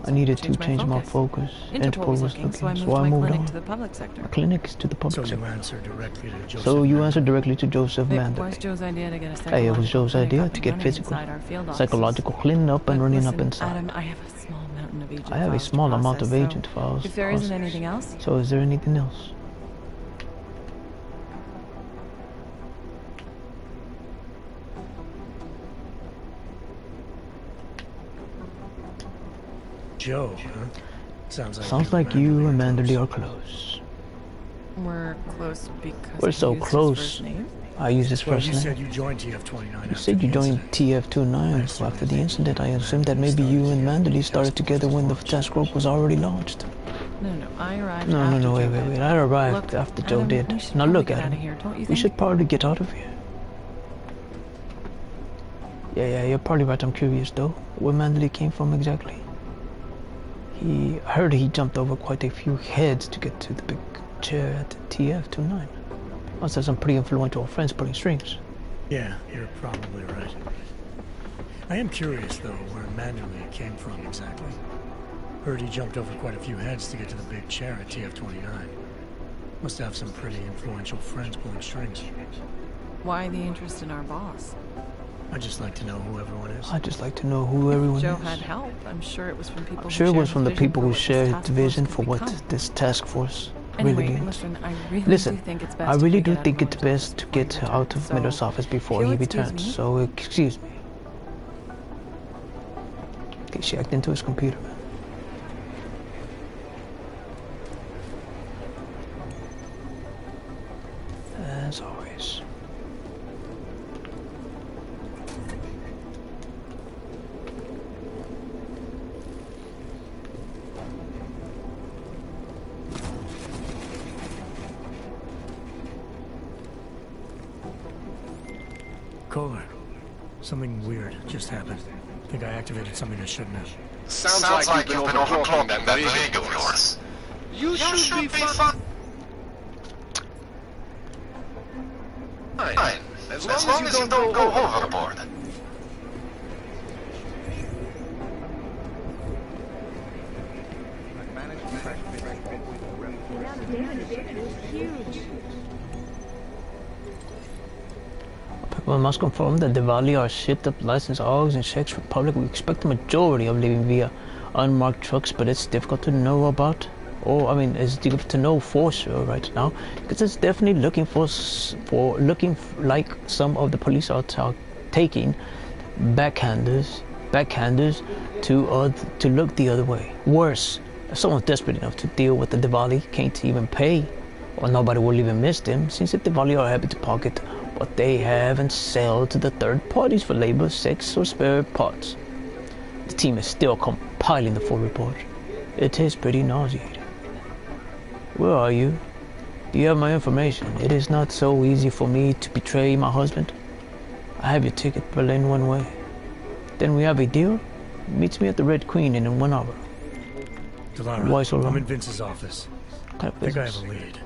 I needed to change my focus. Interpol was looking, so I moved my moved clinic on. to the public sector. My clinic is to the So public you sector. answer directly to Joseph. So you Mann. answer directly to Joseph It was Manderley. Joe's idea to get a Hey, it was Joe's clinic idea up to and get running physical, inside our field offices. psychological cleaning up and But running listen, up inside. Adam, I have a small mountain of agent I have a files to small amount of process, agent so files. If there to isn't process. anything else, So is there anything else? Joe, huh? Sounds like you and Manderley are close. we're close because We're you so used his close. first name? I use his Well, first you name. said you joined TF-29. You said you joined TF-29 so after the incident. I assumed that maybe you and Manderley started together when the task group was already launched. No, I arrived No, after wait, Joe wait, did. wait. I arrived Look, after Joe Adam, did. we should Now probably look get at out him. of here, don't you We think? should probably get out of here. Yeah, you're probably right. I'm curious though. Where Mandalay came from exactly? I heard he jumped over quite a few heads to get to the big chair at TF-29. Must have some pretty influential friends pulling strings. Yeah, you're probably right. I am curious, though, where Mandalay came from exactly. Heard he jumped over quite a few heads to get to the big chair at TF-29. Must have some pretty influential friends pulling strings. Why the interest in our boss? I'd just like to know who everyone is. I'd just like to know who everyone Joe is. had help. I'm sure it was from people. I'm sure it was from the people who shared shared the vision for what this task force anyway, really means. Listen, I really do think it's best to get out of Miller's office before he returns. So excuse me. Okay, she hacked into his computer. As always. Kohler, something weird just happened. I think I activated something I shouldn't have. Sounds like you've been overclocking that rig of yours. You should be fine. Fine. As long as you don't go overboard. People must confirm that the Valley are shipped up licensed augs and Czech Republic. We expect the majority of leaving via unmarked trucks, but it's difficult to know about. Or, I mean, it's difficult to know for sure right now, because it's definitely looking like some of the police are taking backhanders to look the other way. Worse, if someone's desperate enough to deal with the Diwali can't even pay, or nobody will even miss them, since the Diwali are happy to pocket what they have and sell to the third parties for labor, sex, or spare parts. The team is still compiling the full report. It is pretty nauseating. Where are you? Do you have my information? It is not so easy for me to betray my husband. I have your ticket, Berlin one way. Then we have a deal? Meet me at the Red Queen in 1 hour. Delara, Why so long? I'm in Vince's office. Kind of I think I business. have a lead.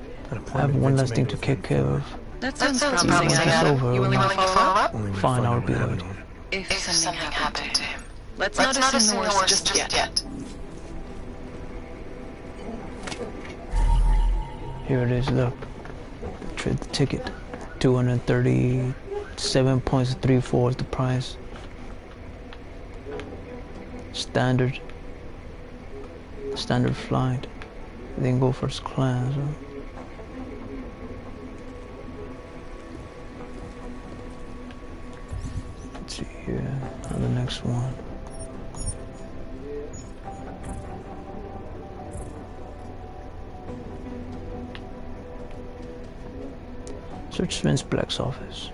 I have one last thing to take care of. That sounds It's promising. over. You willing to follow up? Only with Fine, I'll Father be Rabbit late. on. If something happened to him. Let's Not not assume assume the worst just yet. Here it is, look. Trade the ticket. 237.34 is the price. Standard flight. Then go first class. Huh? Let's see here. Now the next one. Search Vince Black's office.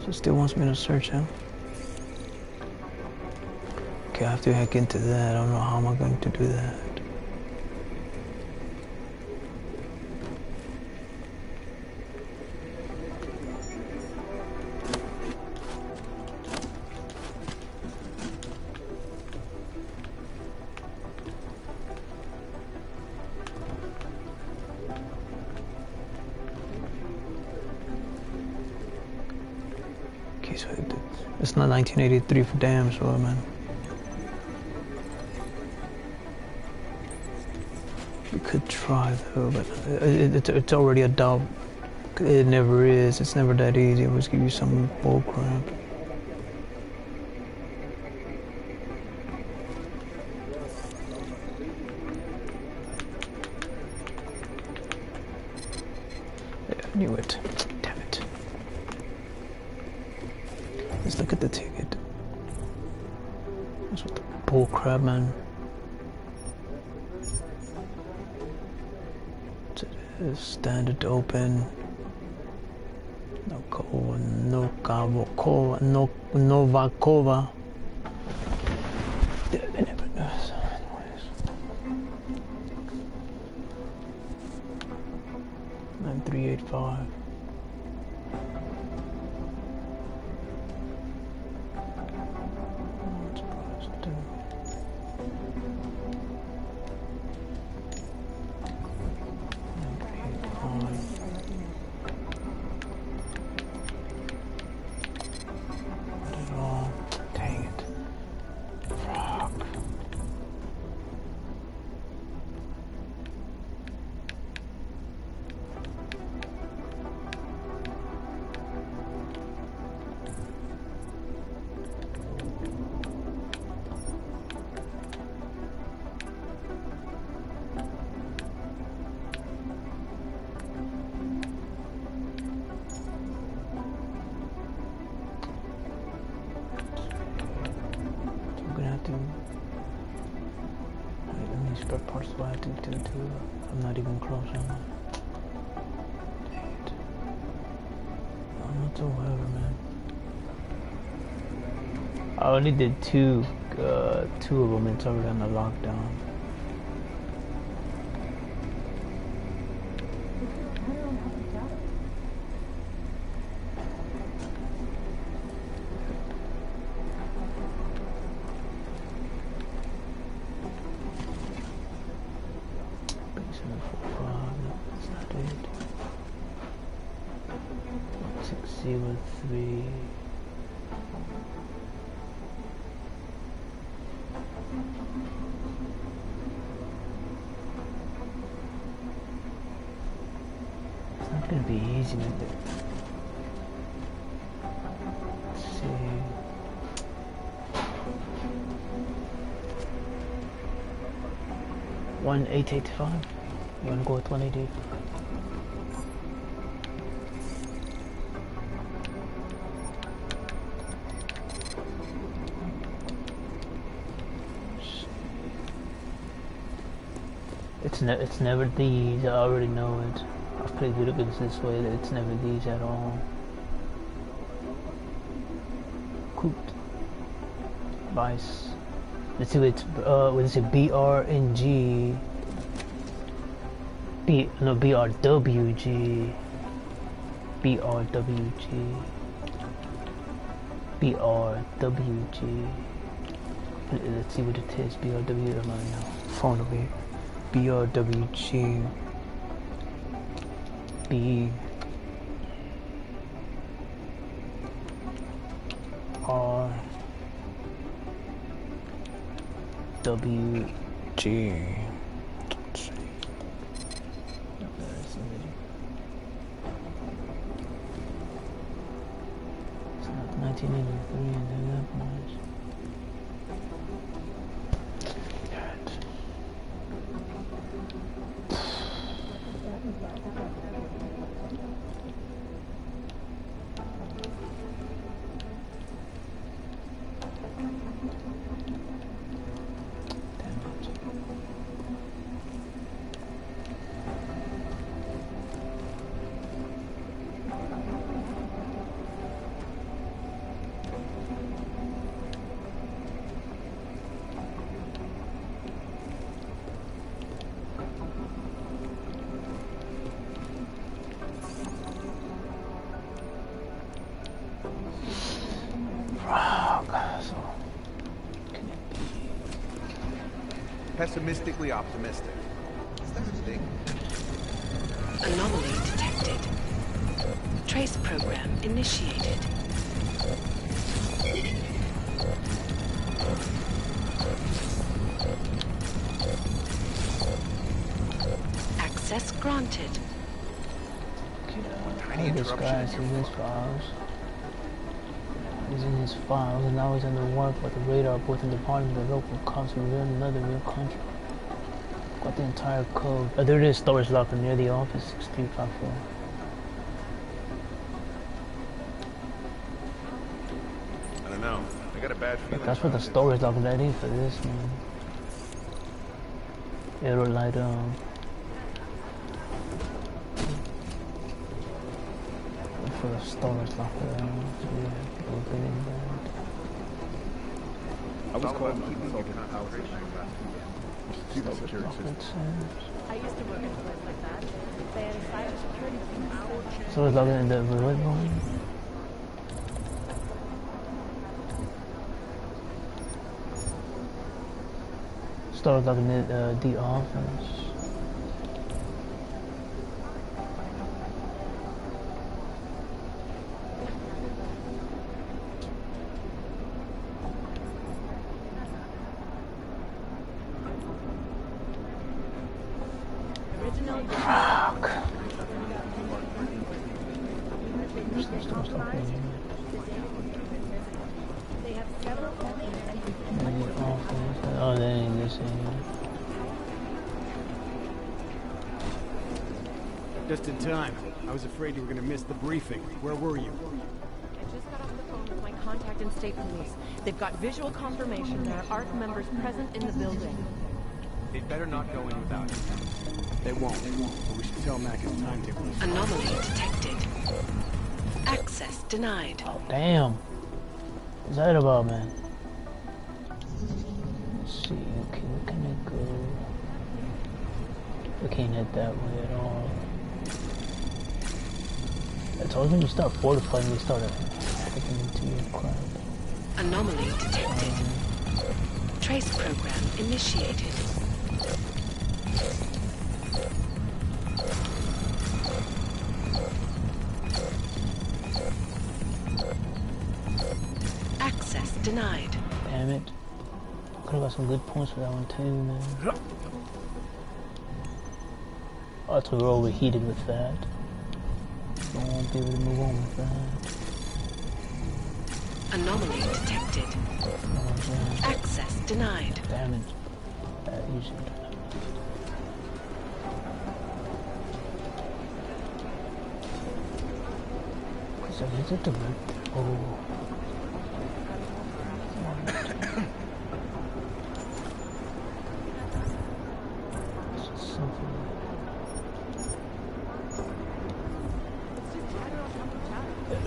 So it still wants me to search him. Okay, I have to hack into that. I don't know how am I going to do that. Okay, so it's not 1983 for damn sure, man. We could try though, but it's already a dub. It never is. It's never that easy. It always give you some bull crap. Yeah, I knew it. Damn it. Let's look at the ticket. That's what the bull crap, man. Standard open. Novakova. They never know. So anyways. 9385. spare parts do I have to do too? I'm not even close on not whatever, man. I only did two of them. It's already on the lockdown. Basement 45, no, that's not it. 1603. It's not gonna be easy with it. Let's see. $1,885. You wanna go with 188? It's never these. I already know it. I've played video games this way. It's never these at all. Cooped. Vice. Let's see. It's what is it? BRNG. BRWG. BRWG. BRWG. Let's see what it is. BRW. I'm on now. Phone over here. BRWG. B R W G. Let's see. It's not 1983 and then that much. Pessimistically optimistic. Is that a thing? Anomaly detected. Trace program initiated. Access granted. This guy's in his files. He's in his files, and now he's under work with the radar both in the department of the local cops and another real country. Got the entire code. Oh, there it is, storage locker near the office, 6354. I don't know. I got a bad feeling. That's what the storage locker that is for this, man. It'll light up. For the storage locker, opening that. I was called keeping your concentration. I used to work in a place like that. They had a cybersecurity team. So it's logging in the remote room. Storage logging in the office. Just in time. I was afraid you were going to miss the briefing. Where were you? I just got off the phone with my contact in state police. They've got visual confirmation there are ARC members present in the building. They'd better not go in without him. They won't. But we should tell Mac his timetable. Anomaly detected. Access denied. Oh, damn. What's that about, man? Let's see. Okay, where can I go? I can't head that way at all. I told him to start fortifying, they started hacking into your crowd. Anomaly detected. Trace program initiated. Access denied. Damn it. Could've got some good points for that one too, man. Oh, so we're overheated with that. So I won't be able to move on with that. Anomaly detected. Access denied. Damn it. Usually. So is it the oh.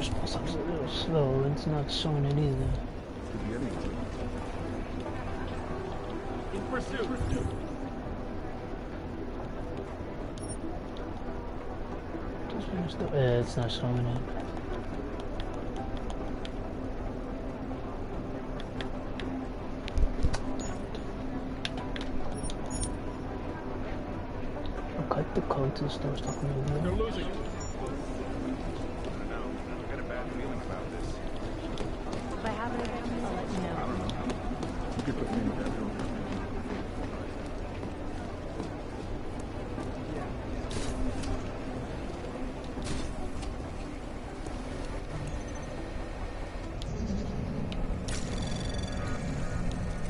It's a little slow, it's not showing it either. In pursuit. It's not showing it. I'll cut the code to start talking to They're you. losing it. If I have anything, I'll let you know. You could put me in that room.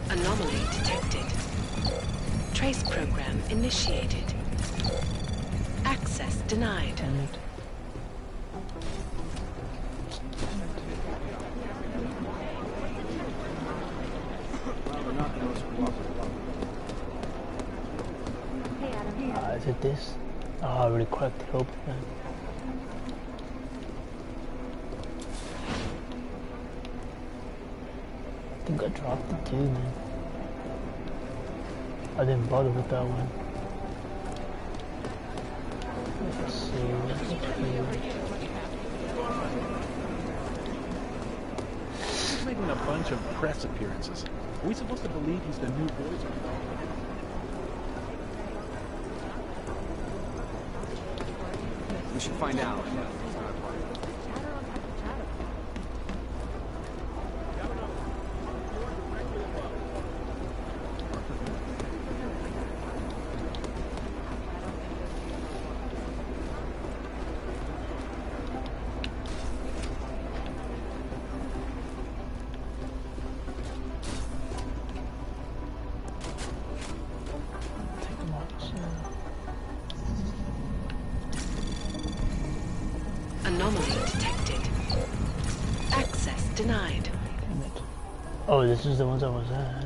Anomaly detected. Trace program initiated. Access denied. Damn it. Hey, Adam. Is it this? Oh, I already cracked it open, man. I think I dropped it too, man. I didn't bother with that one. Let's see. He's making a bunch of press appearances. Are we supposed to believe he's the new voice? We should find out. Take them out. Anomaly detected. Access denied. Damn it. Oh, this is the ones I was at.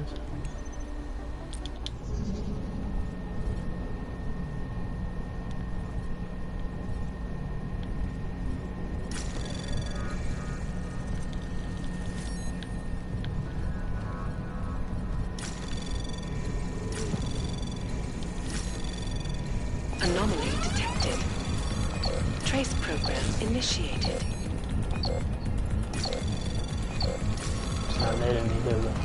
Anomaly detected. Trace program initiated. It's not letting me do it.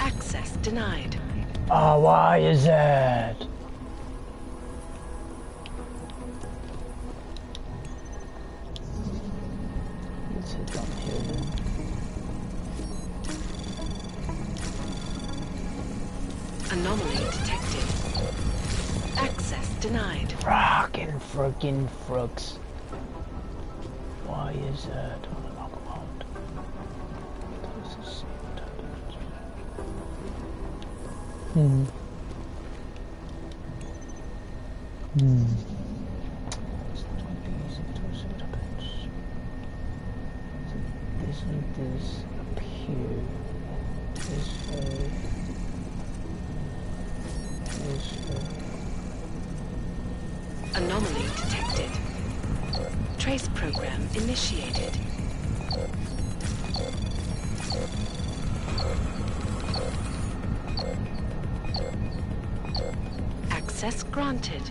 Access denied. Oh, why is that? Let's hit down here then. Anomaly detected. Access denied. Rockin' frickin' frooks. Why is that? I wanna knock 'em out. This is so tight. It's not gonna be easy to set up it. So this like this up here. Anomaly detected. Trace program initiated. Access granted.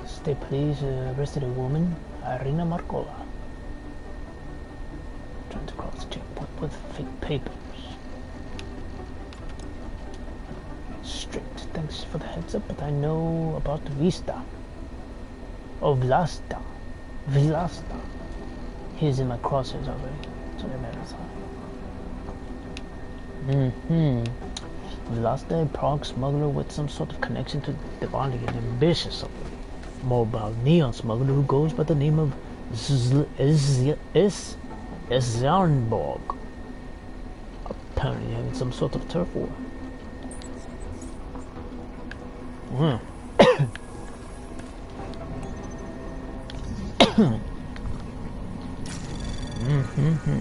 Stay please, arrested a woman, Irina Markova. Trying to cross the checkpoint with fake papers. Strict, thanks for the heads up, but I know about Vista. Oh, Vlasta. Vlasta. He's in my crosshairs already. So they matter. Vlasta, a Prague smuggler with some sort of connection to Devonic and ambitious. Mobile neon smuggler who goes by the name of Zarnborg. Apparently having some sort of turf war.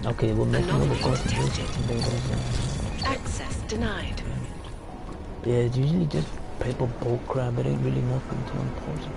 Okay, we're making all the access denied. Yeah, it's usually just paper bull crap. It ain't really nothing too important.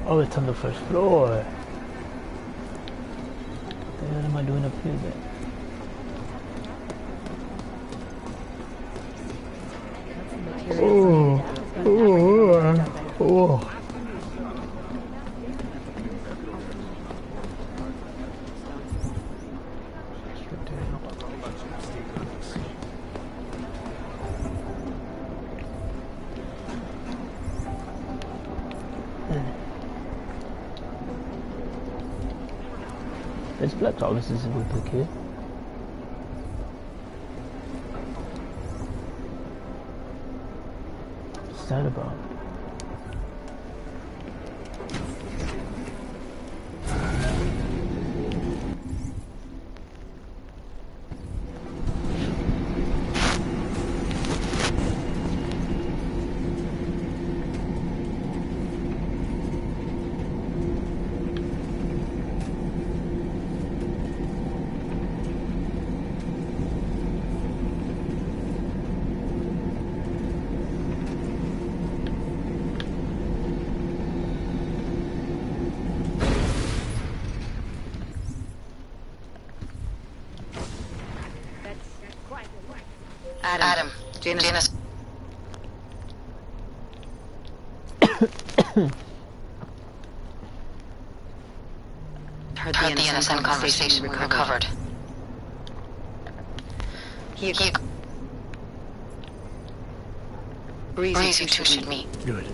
Oh, it's on the first floor. What the hell am I doing up here then? Oh. It's Black August is a good here. What's that about? Adam, Janus. Heard the NSN conversation recovered. Breeze, you two should meet. Good.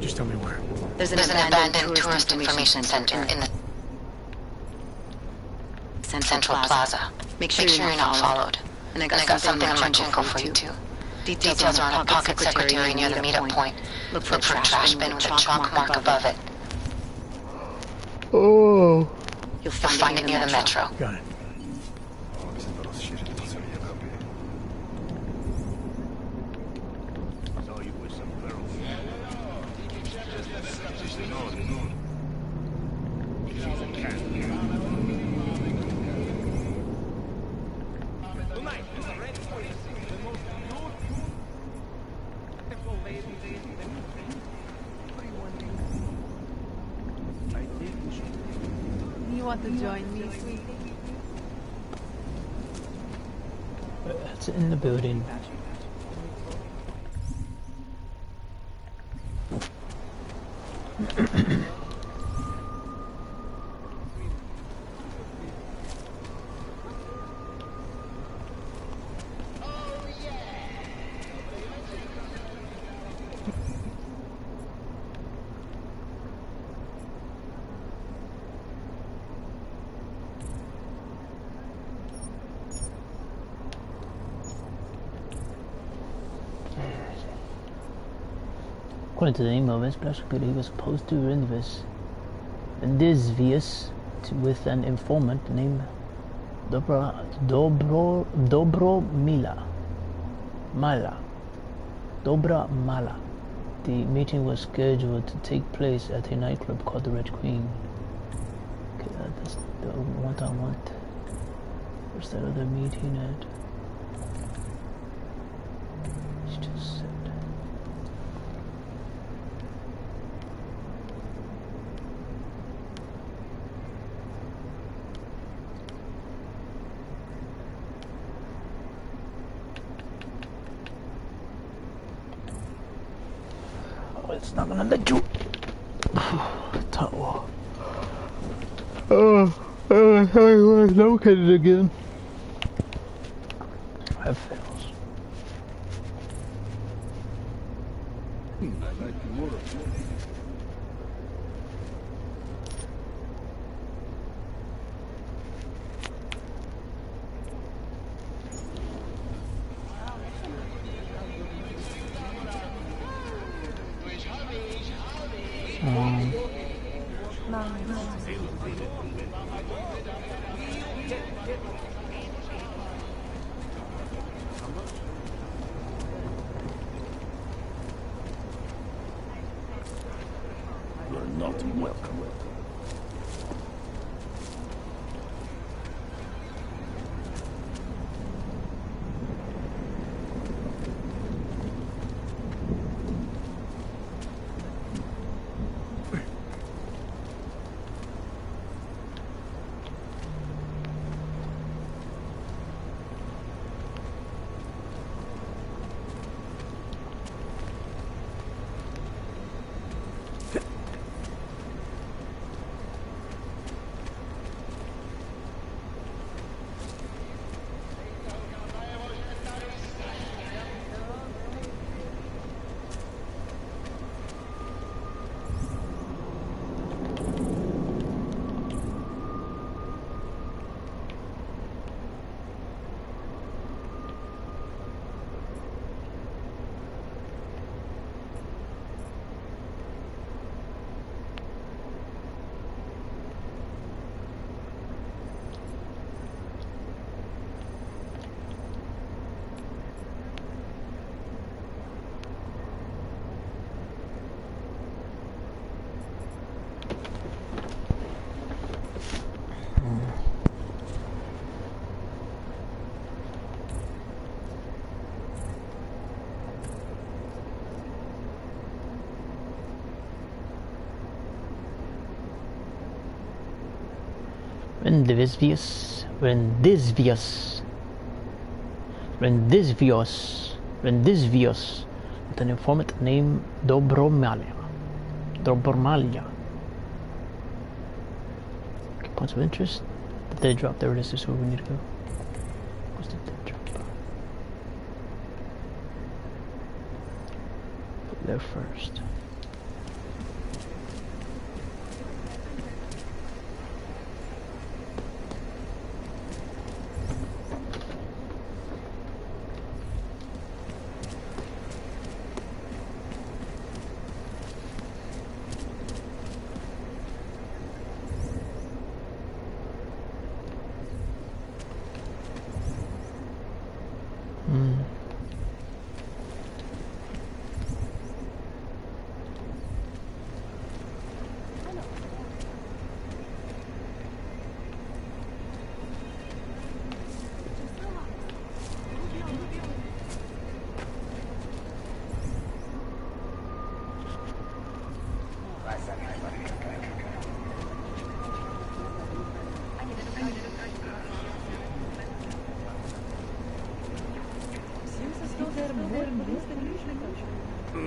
Just tell me where. There's an abandoned tourist information center in the Central Plaza. Make sure you're not followed. And I got something on Marchenko for you too. Details are on a pocket secretary near the meetup point. Look for a trash bin with a chalk mark above it. Oh. You'll find it near the metro. Got it. You want to join me, sweetie? It's in the building. According to the name of his prosecutor, he was supposed to Rendezvious with an informant named Dobromila. The meeting was scheduled to take place at a nightclub called the Red Queen. Okay, that's the one I want. Where's that other meeting at? It's just said. It's not gonna let you. Tower. Oh, located again. I have fails. You're not welcome. Rendezvious with an informant named Dobromalia. Okay, points of interest. Did they drop? There it is. This is where we need to go. What's the dead drop? Put there first.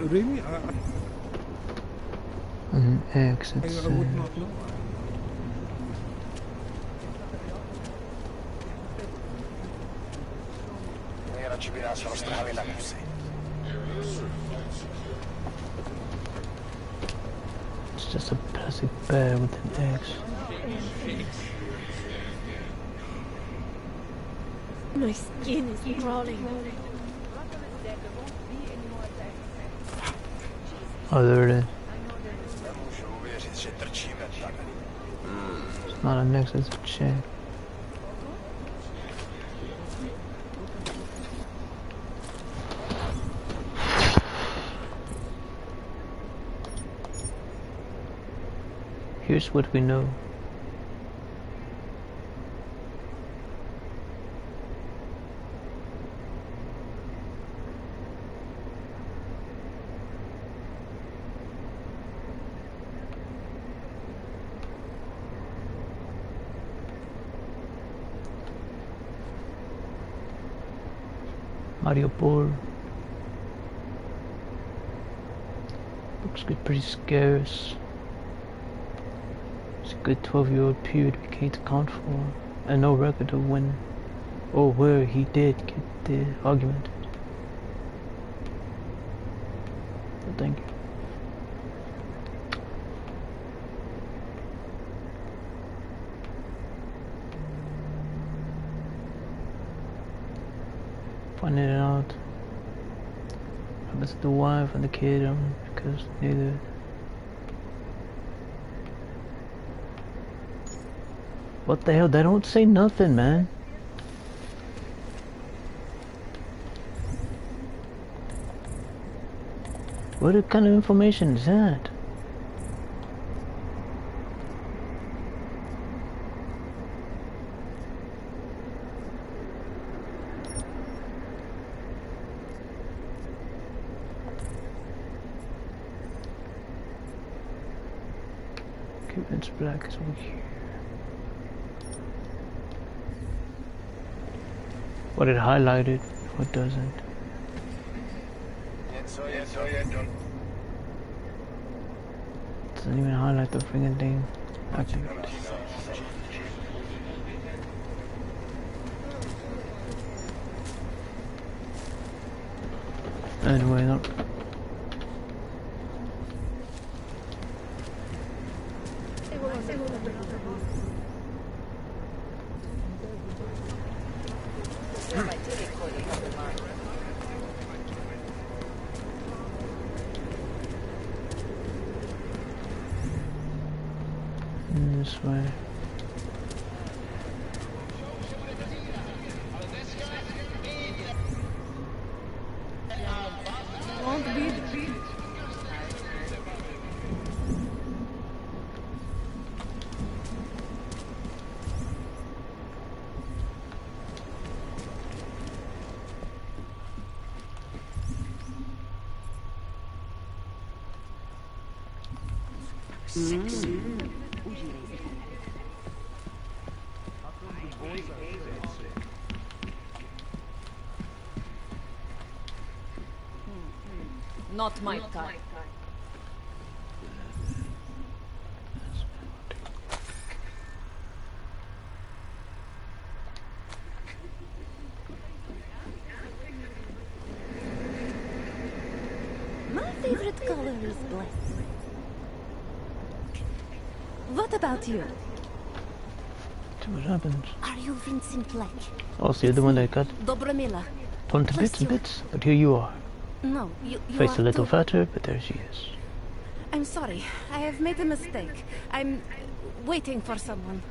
really? An exit. I would not know. It's just a plastic bear with an X. My skin is crawling. Oh, there it is. It's not an X, it's a check. Here's what we know. Mariupol looks good, pretty scarce. It's a good 12-year-old period we can't account for, and no record of when or where he did get the argument. So thank you. Finding it out. Happens to the wife and the kid, because neither. What the hell? They don't say nothing, man. What kind of information is that? Vince Black is over here. What it highlighted, what doesn't. Doesn't even highlight the freaking thing. Activate. Anyway, no. This way. Not my type. My favorite color is black. What about you? What happens? Are you Vincent Black? Oh, so you're the one that got Dobromila. torn to bits and bits, but here you are. No, you Face are a little too. fatter, but there she is. I'm sorry. I have made a mistake. I'm waiting for someone.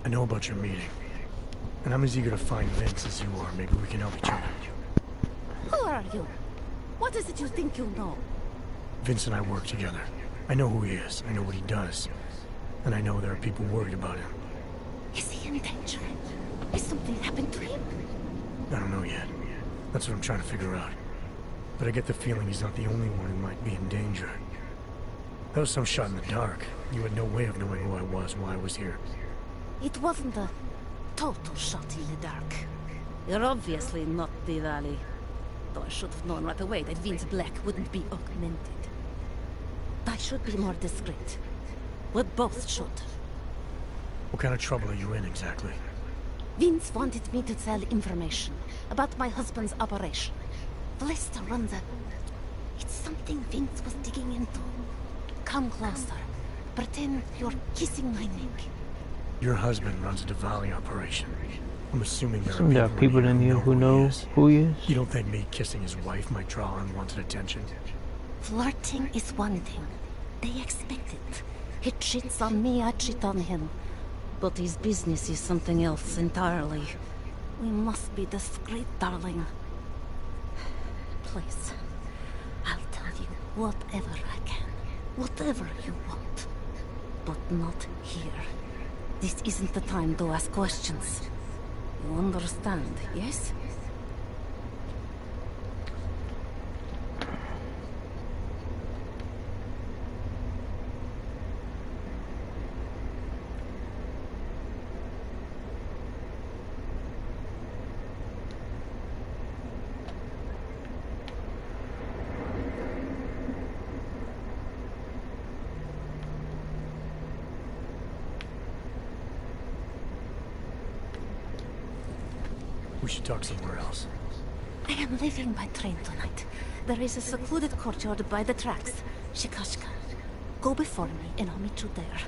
I know about your meeting, and I'm as eager to find Vince as you are. Maybe we can help each other. Who are you? What is it you think you know? Vince and I work together. I know who he is. I know what he does. And I know there are people worried about him. Is he in danger? Has something happened to him? I don't know yet. That's what I'm trying to figure out. But I get the feeling he's not the only one who might be in danger. That was some shot in the dark. You had no way of knowing who I was while I was here. It wasn't a total shot in the dark. You're obviously not the Valley. Though I should have known right away that Vince Black wouldn't be augmented. I should be more discreet. We both should. What kind of trouble are you in, exactly? Vince wanted me to tell information about my husband's operation. Lester runs a... It's something Vince was digging into. Come closer. Pretend you're kissing my neck. Your husband runs a Diwali operation. I'm assuming there are people in here who know who he is. You don't think me kissing his wife might draw unwanted attention? Flirting is one thing. They expect it. He cheats on me, I cheat on him. But his business is something else entirely. We must be discreet, darling. Please, I'll tell you whatever I can. Whatever you want. But not here. This isn't the time to ask questions. You understand, yes? We should talk somewhere else. I am leaving by train tonight. There is a secluded courtyard by the tracks. Shikashka. Go before me and I'll meet you there.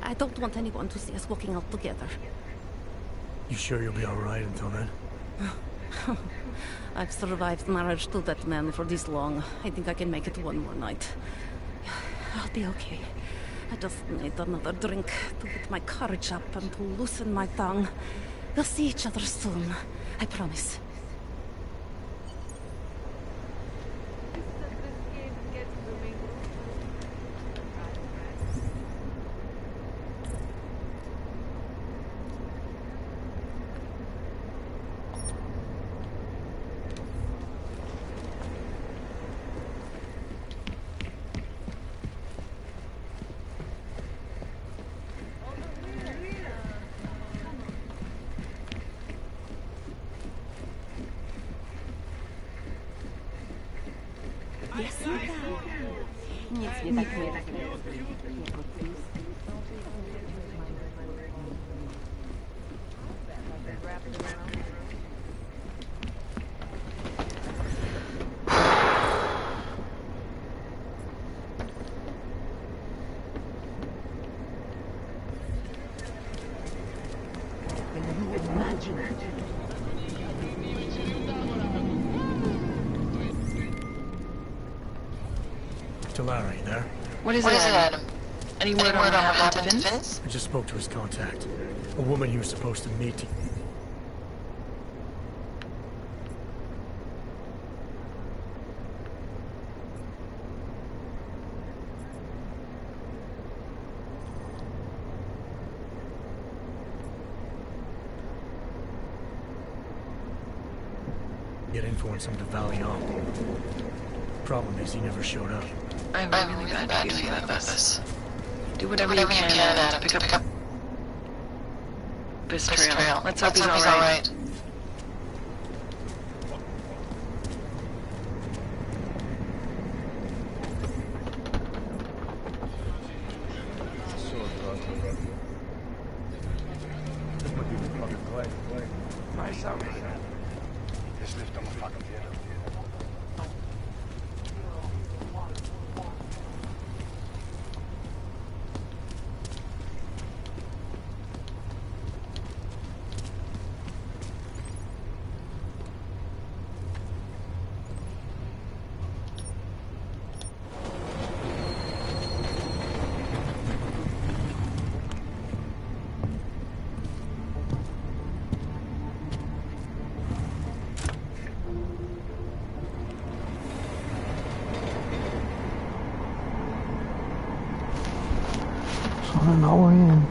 I don't want anyone to see us walking out together. You sure you'll be alright until then? I've survived marriage to that man for this long. I think I can make it one more night. I'll be okay. I just need another drink to get my courage up and to loosen my tongue. We'll see each other soon. I promise. Larry, there? What is it, Adam? Any word on what happened to Vince? I just spoke to his contact. A woman he was supposed to meet. Get info on some Diwali Problem is, he never showed up. I have a really bad feeling about this. Do whatever you can, Adam, to pick up this trail. Let's hope he's alright. Now we're in.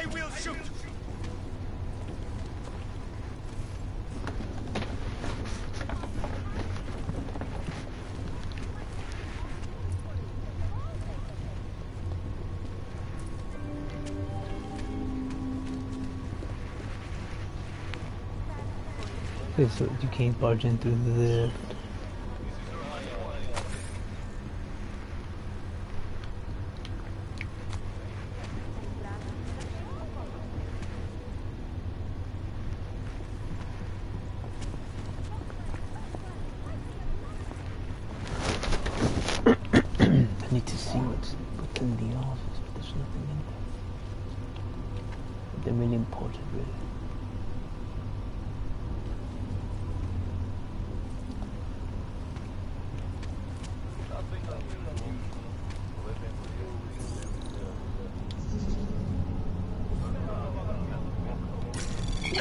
I will shoot! Okay, so you can't barge in through the... I need to see what's in the office, but there's nothing in there. They're really important, really.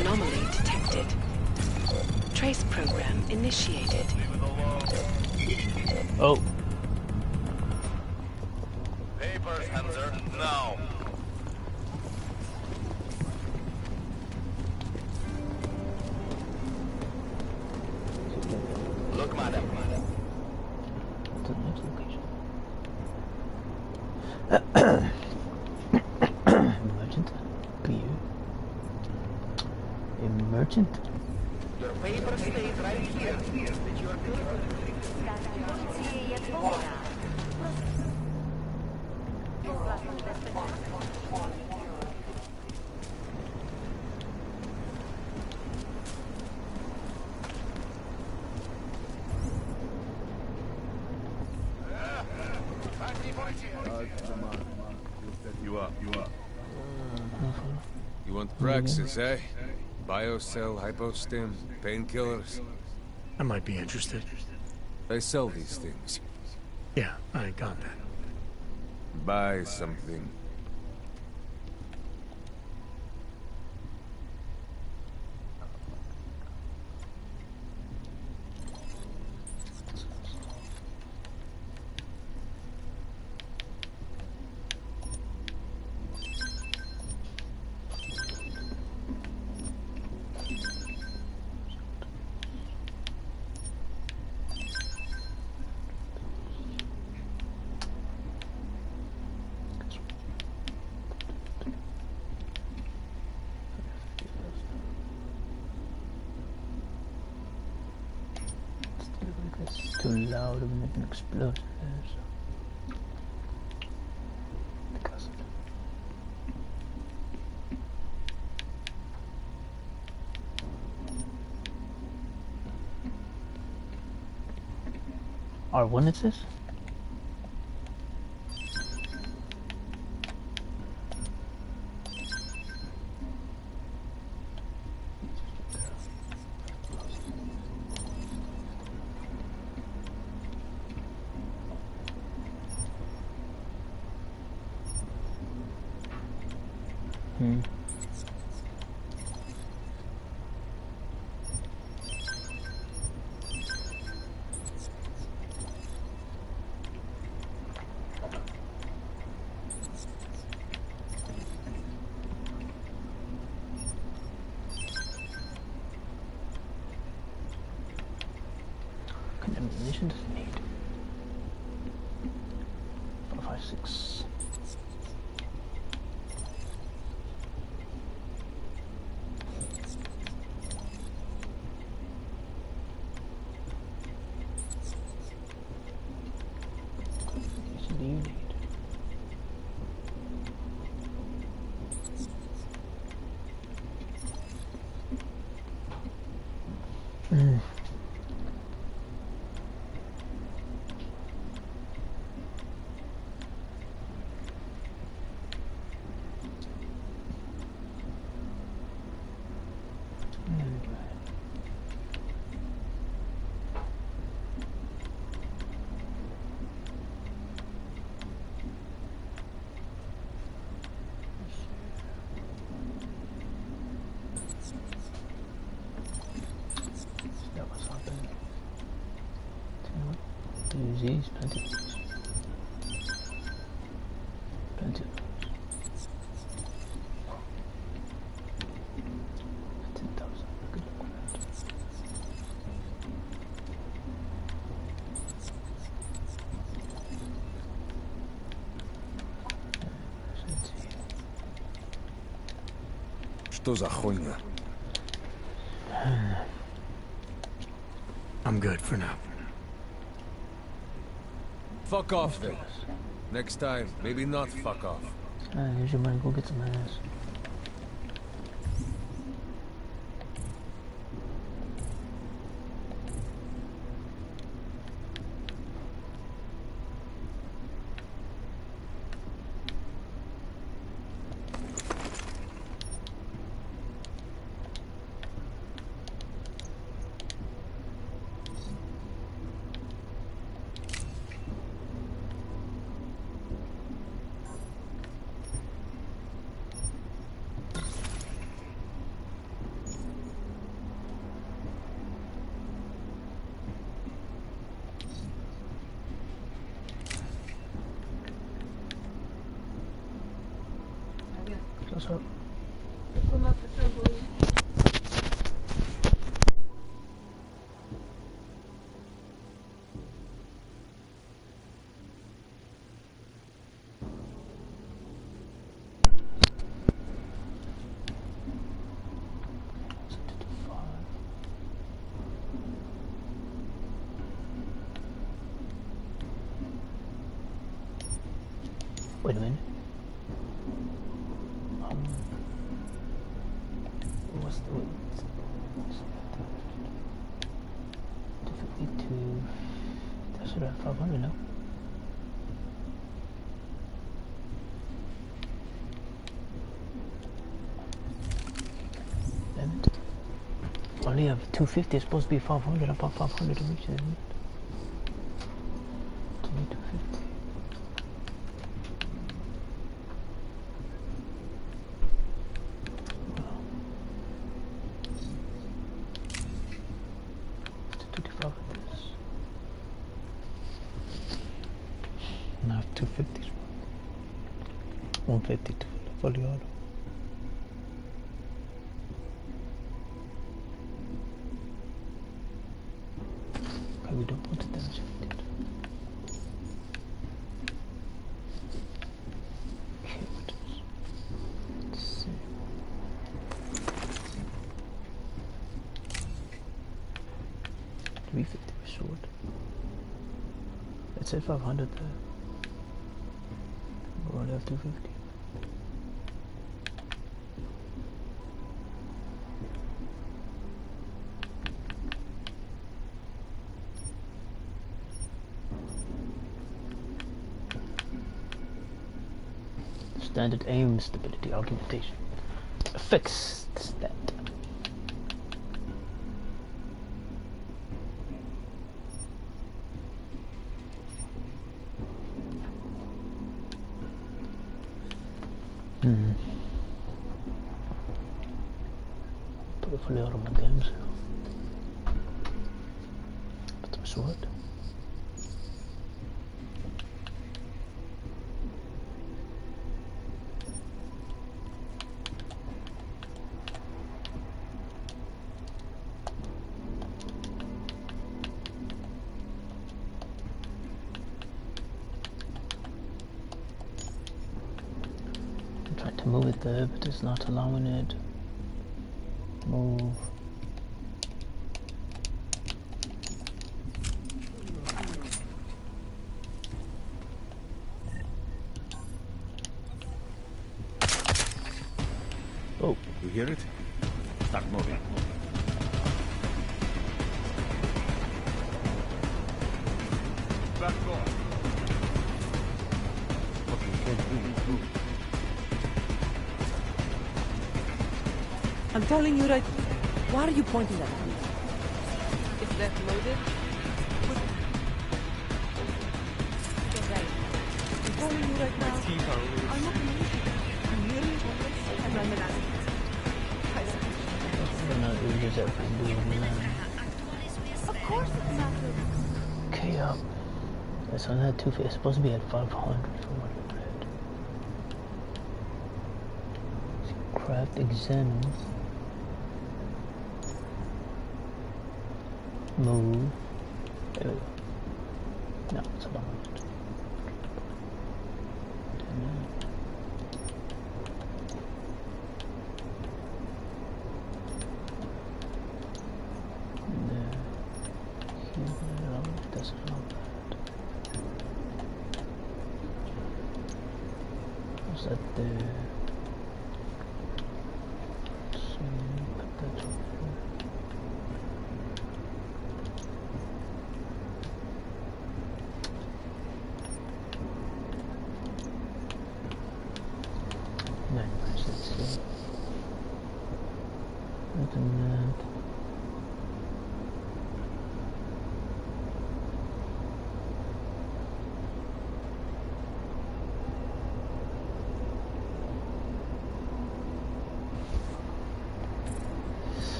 Anomaly detected. Trace program initiated. Oh. Papers, Hanser, now. Look, madam. To the next location. Emergent? PU? Emergent? Your paper stays right here that you are good. You up. You want Praxis, eh? Biocell, hypostim, painkillers. I might be interested. They sell these things. Yeah, I got that. Buy something. It's too loud when it explodes. R1 is this? Ammunition does it need? 4, 5, 6. What do you need? Use these, plenty of those. Plenty of those. Что за хуйня? I'm good for now. Fuck off then. Next time, maybe not fuck off. Here's your money, go get some ass. What's up? Wait a minute. What's the 252? That should have 500 now. Damn it. I only have 250, it's supposed to be 500. I bought 500 to reach it. 250. Now I have 250s. 152 fully auto. Okay, we don't want the damage we did. Okay, what else? Let's see. $350 short. Let's say 500 there. We'll only have 250. Standard aim stability augmentation. Fix that. Put it fully out of my games. Put some sword. Trying to move it there, but it's not allowing it. Move. Oh. You hear it? Start moving. Back off. I'm telling you right. Why are you pointing at me? Is that loaded? Get right. I'm telling you right now. I'm not amazing. I'm really homeless and I'm an addict. Of course it's not good. Okay, it's on that 250. It's supposed to be at 500 from what I read. Craft examine. Move. There we go. No, it's a long one. What's that there? So, put that over. Anyways, let's see. Nothing that.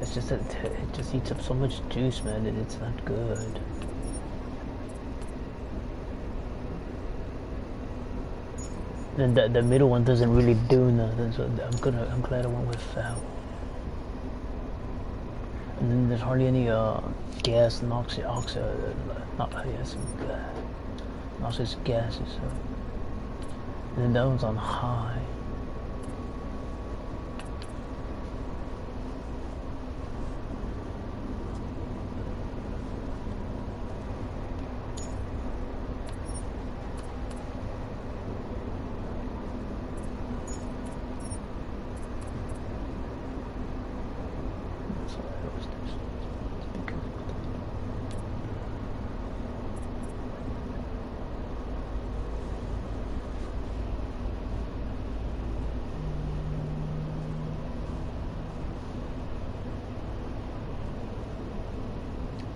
It's just that it just eats up so much juice, man, that it's not good. Then the middle one doesn't really do nothing, so I'm glad I went with that one. And then there's hardly any gas, noxious gases. So. And then that one's on high.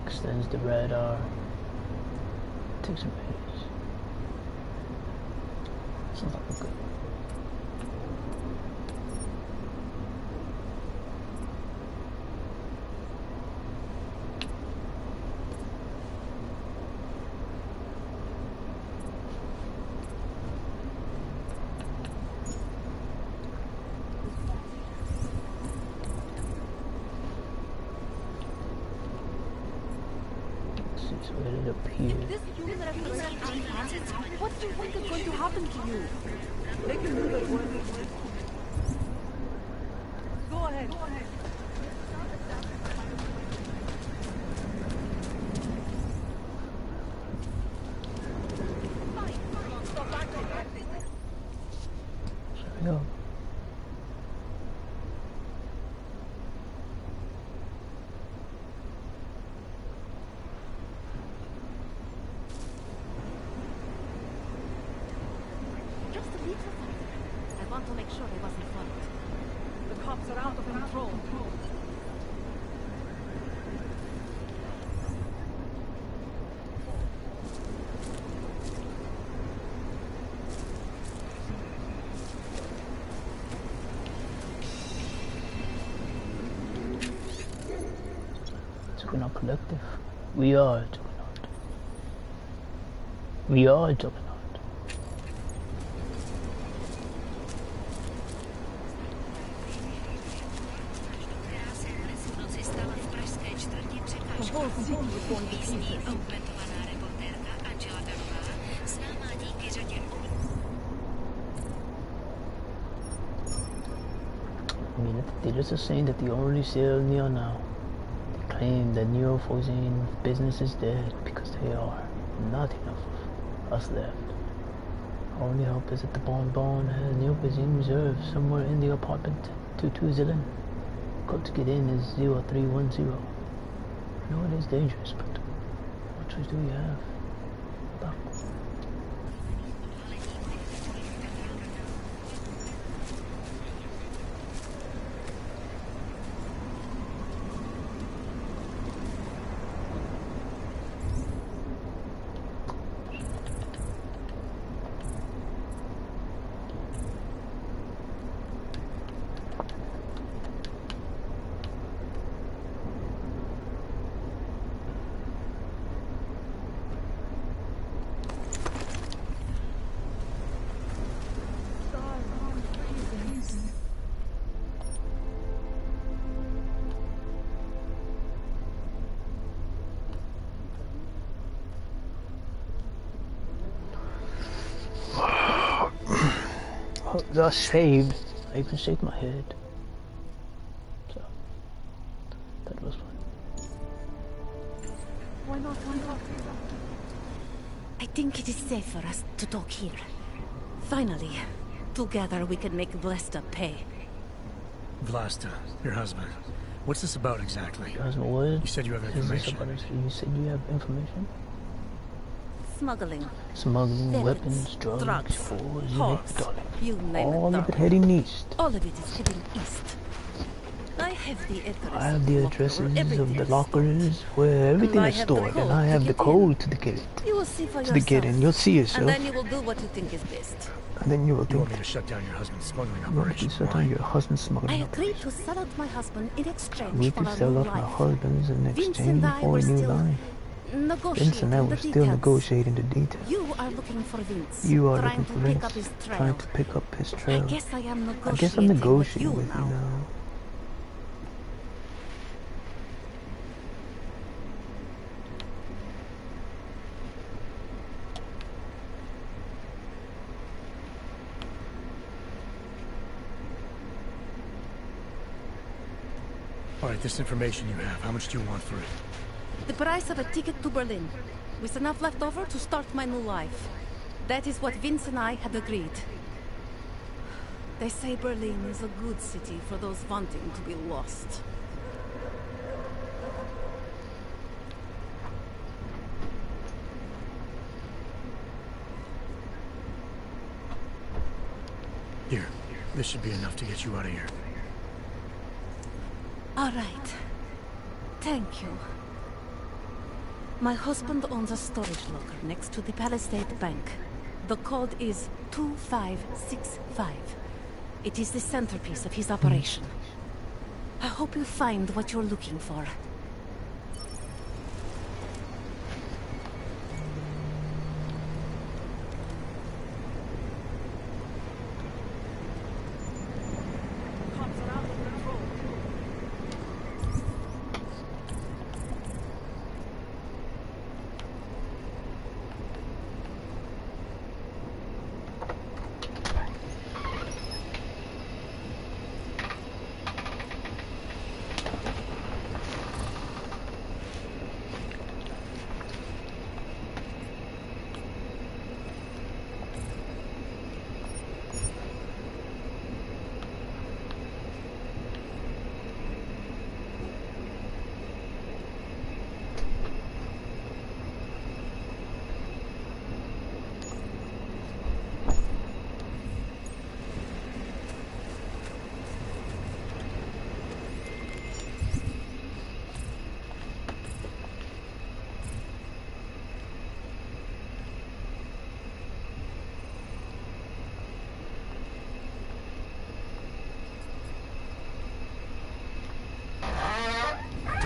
Extends the radar. Takes some pace. Sounds like a good one. This human restoration happens, what do you think is going to happen to you? They can do that one. Go ahead. Go ahead. There we go. Juggernaut Collective. We are Juggernaut. We are Juggernaut. The whole city is going to pieces. I mean, they're just saying that they only sell Neo now. They claim that Neo Phosine business is dead because they are not enough of us left. Our only hope is that the Bonbon has Neo Phosine reserve somewhere in the apartment 220. Code to get in is 0310. I know it is dangerous, but what choice do we have? Back. thus saved. I even shake my head. So that was fun. Why not? I think it is safe for us to talk here. Finally, together we can make Vlasta pay. Vlasta, your husband. What's this about exactly? Your husband what? You said you have information. You said you have information? Smuggling. Smuggling, weapons, drugs, whores, you name it, all of it heading east. All of it is heading east. I have the address. I have the addresses of the lockers where everything is stored, and I have the code to get it. You will see for yourself. To get in, you'll see yourself. And then you will do what you think is best. And then you will You want me to shut down your husband's smuggling operation? Shut down your husband's smuggling I agreed to sell out my husband in exchange we for a could sell new off my life. husband's in exchange for a new life. Vince and I were still details. negotiating the details. You are looking for Vince. You are trying looking for to pick Vince, up his trail. trying to pick up his trail. I guess I am negotiating, I guess I'm negotiating with you now. Alright, this information you have, how much do you want for it? The price of a ticket to Berlin, with enough left over to start my new life. That is what Vince and I had agreed. They say Berlin is a good city for those wanting to be lost. Here, this should be enough to get you out of here. All right. Thank you. My husband owns a storage locker next to the Palisade Bank. The code is 2565. It is the centerpiece of his operation. I hope you find what you're looking for.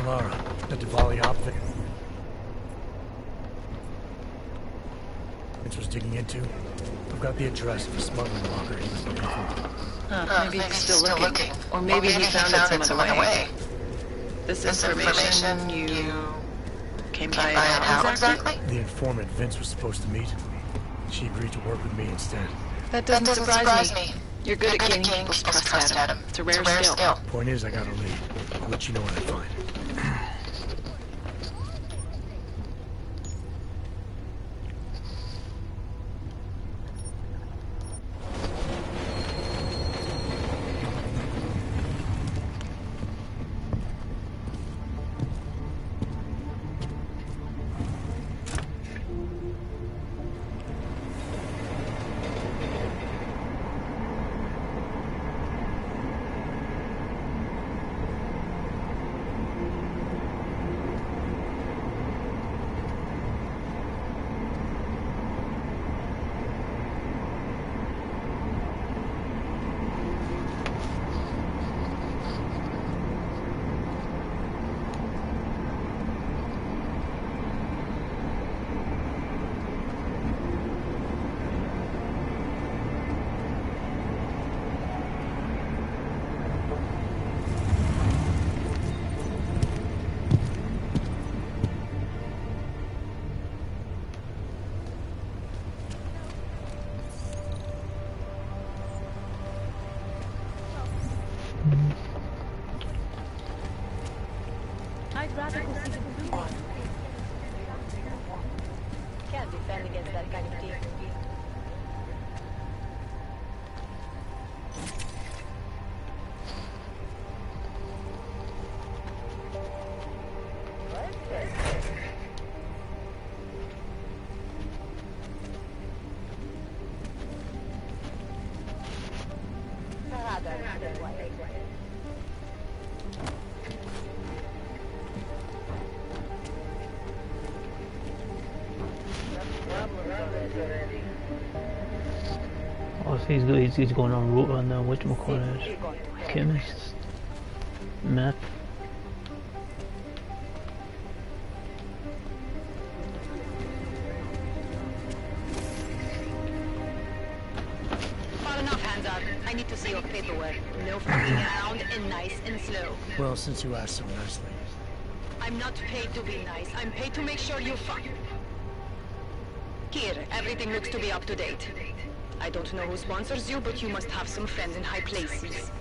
Lara, the Diwali outfit. Vince was digging into. I've got the address of the smuggling locker he was looking for. Maybe he's still looking. Or maybe he found it some other way. This information you came by how exactly? The informant Vince was supposed to meet. She agreed to work with me instead. That doesn't surprise me. You're good at getting people's trust, Adam. It's a rare skill. Point is, I got a lead. I'll let you know what I find. I'd rather go see the blue. Can't defend against that kind of team. Oh, so he's going on route on whatchamacallit, chemist map. Far enough, hands up. I need to see your paperwork. No fucking around and nice and slow. Well, since you asked so nicely. I'm not paid to be nice. I'm paid to make sure you're fine. Here, everything looks to be up to date. I don't know who sponsors you, but you must have some friends in high places.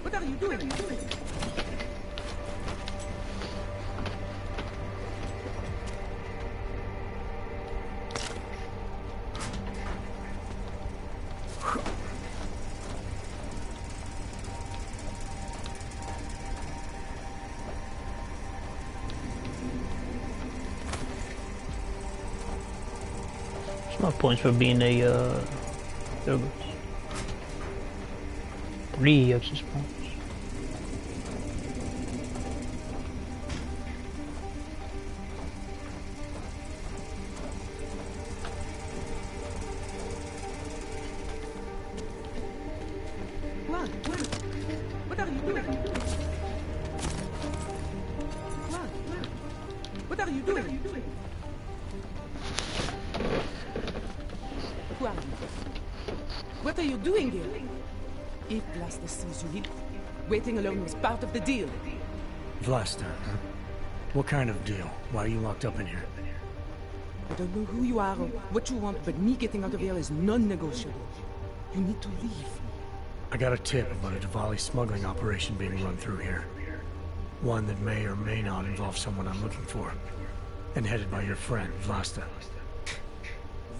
What are you doing? Smart points for being a there goes. 3 access points. What are you doing? What are you doing? Who are you? What are you doing here? If Vlasta sees you leave, waiting alone was part of the deal. Vlasta, huh? What kind of deal? Why are you locked up in here? I don't know who you are or what you want, but me getting out of here is non-negotiable. You need to leave. I got a tip about a Diwali smuggling operation being run through here. One that may or may not involve someone I'm looking for. And headed by your friend, Vlasta.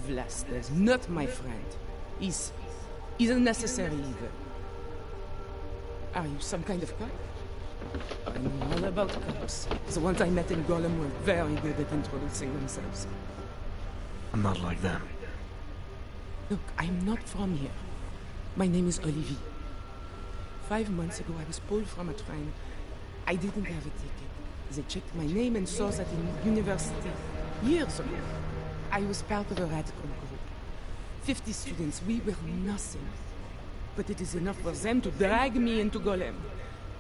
Vlasta is not my friend. He's a necessary evil. Are you some kind of cop? I know all about cops. The ones I met in Golem were very good at introducing themselves. I'm not like them. Look, I'm not from here. My name is Olivier. 5 months ago, I was pulled from a train. I didn't have a ticket. They checked my name and saw that in university years ago. I was part of a radical group. 50 students, we were nothing. But it is enough for them to drag me into Golem.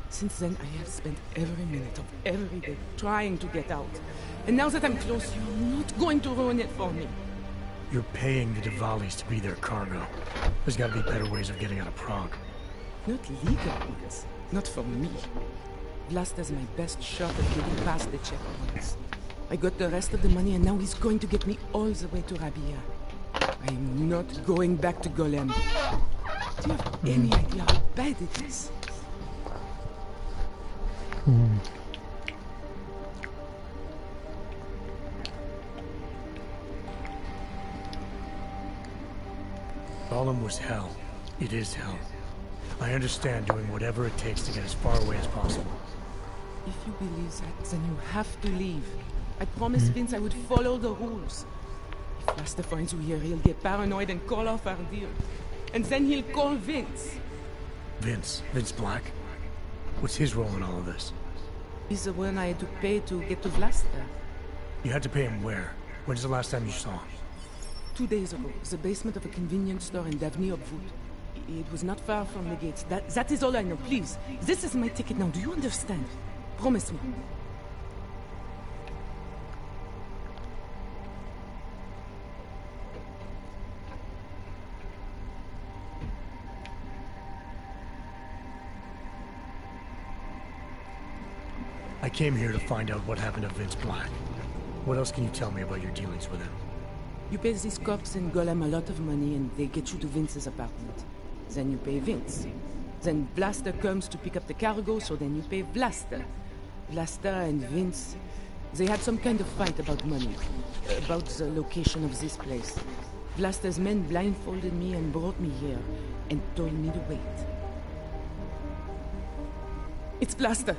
Since then, I have spent every minute of every day trying to get out. And now that I'm close, you're not going to ruin it for me. You're paying the Diwalis to be their cargo. There's gotta be better ways of getting out of Prague. Not legal ones. Not for me. Vlasta's my best shot at getting past the checkpoints. I got the rest of the money and now he's going to get me all the way to Rabia. I am not going back to Golem. Do you have any idea how bad it is? Golem was hell. It is hell. I understand doing whatever it takes to get as far away as possible. If you believe that, then you have to leave. I promised Vince I would follow the rules. If Vlasta finds you here, he'll get paranoid and call off our deal. And then he'll call Vince. Vince Black? What's his role in all of this? He's the one I had to pay to get to Vlasta. You had to pay him where? When's the last time you saw him? 2 days ago, the basement of a convenience store in Davni Obvud. It was not far from the gates. That is all I know. Please, this is my ticket now. Do you understand? Promise me. I came here to find out what happened to Vince Black. What else can you tell me about your dealings with him? You pay these cops in Golem a lot of money and they get you to Vince's apartment. Then you pay Vince. Then Vlasta comes to pick up the cargo, so then you pay Vlasta. Vlasta and Vince, they had some kind of fight about money. About the location of this place. Vlasta's men blindfolded me and brought me here and told me to wait. It's Vlasta!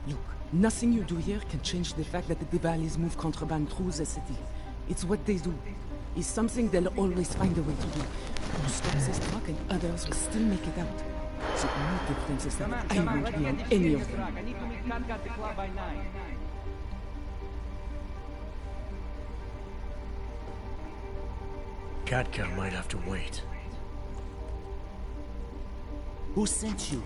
Look, nothing you do here can change the fact that the Diwalis move contraband through the city. It's what they do. It's something they'll always find a way to do. You stop this truck and others will still make it out. The only difference is that I won't be on any of them. I need to meet Kanka at the club by 9. Katka might have to wait. Who sent you?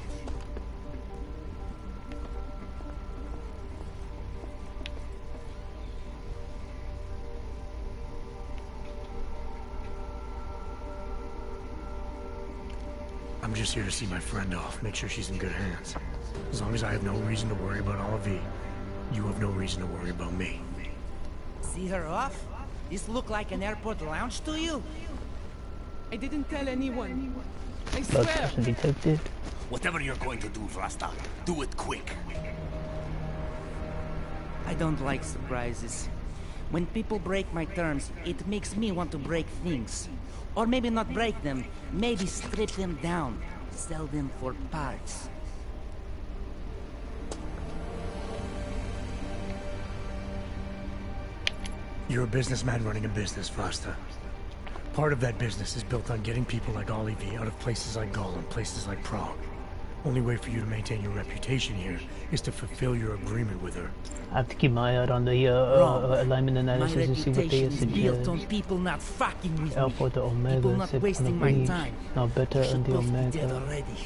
I'm just here to see my friend off, make sure she's in good hands. As long as I have no reason to worry about Olivier, you have no reason to worry about me. See her off? This look like an airport lounge to you? I didn't tell anyone. I Blood swear. person detected. Whatever you're going to do, Vlasta, do it quick. I don't like surprises. When people break my terms, it makes me want to break things. Or maybe not break them, maybe strip them down, sell them for parts. You're a businessman running a business, Vlasta. Part of that business is built on getting people like Olivier out of places like Golem, places like Prague. Only way for you to maintain your reputation here is to fulfill your agreement with her. I have to keep my eye out on the alignment analysis to see what they is built suggest. on people not fucking with Alpha me. the Omega, People not set on wasting the my breach. time. Now better You on the should both be dead Omega. already.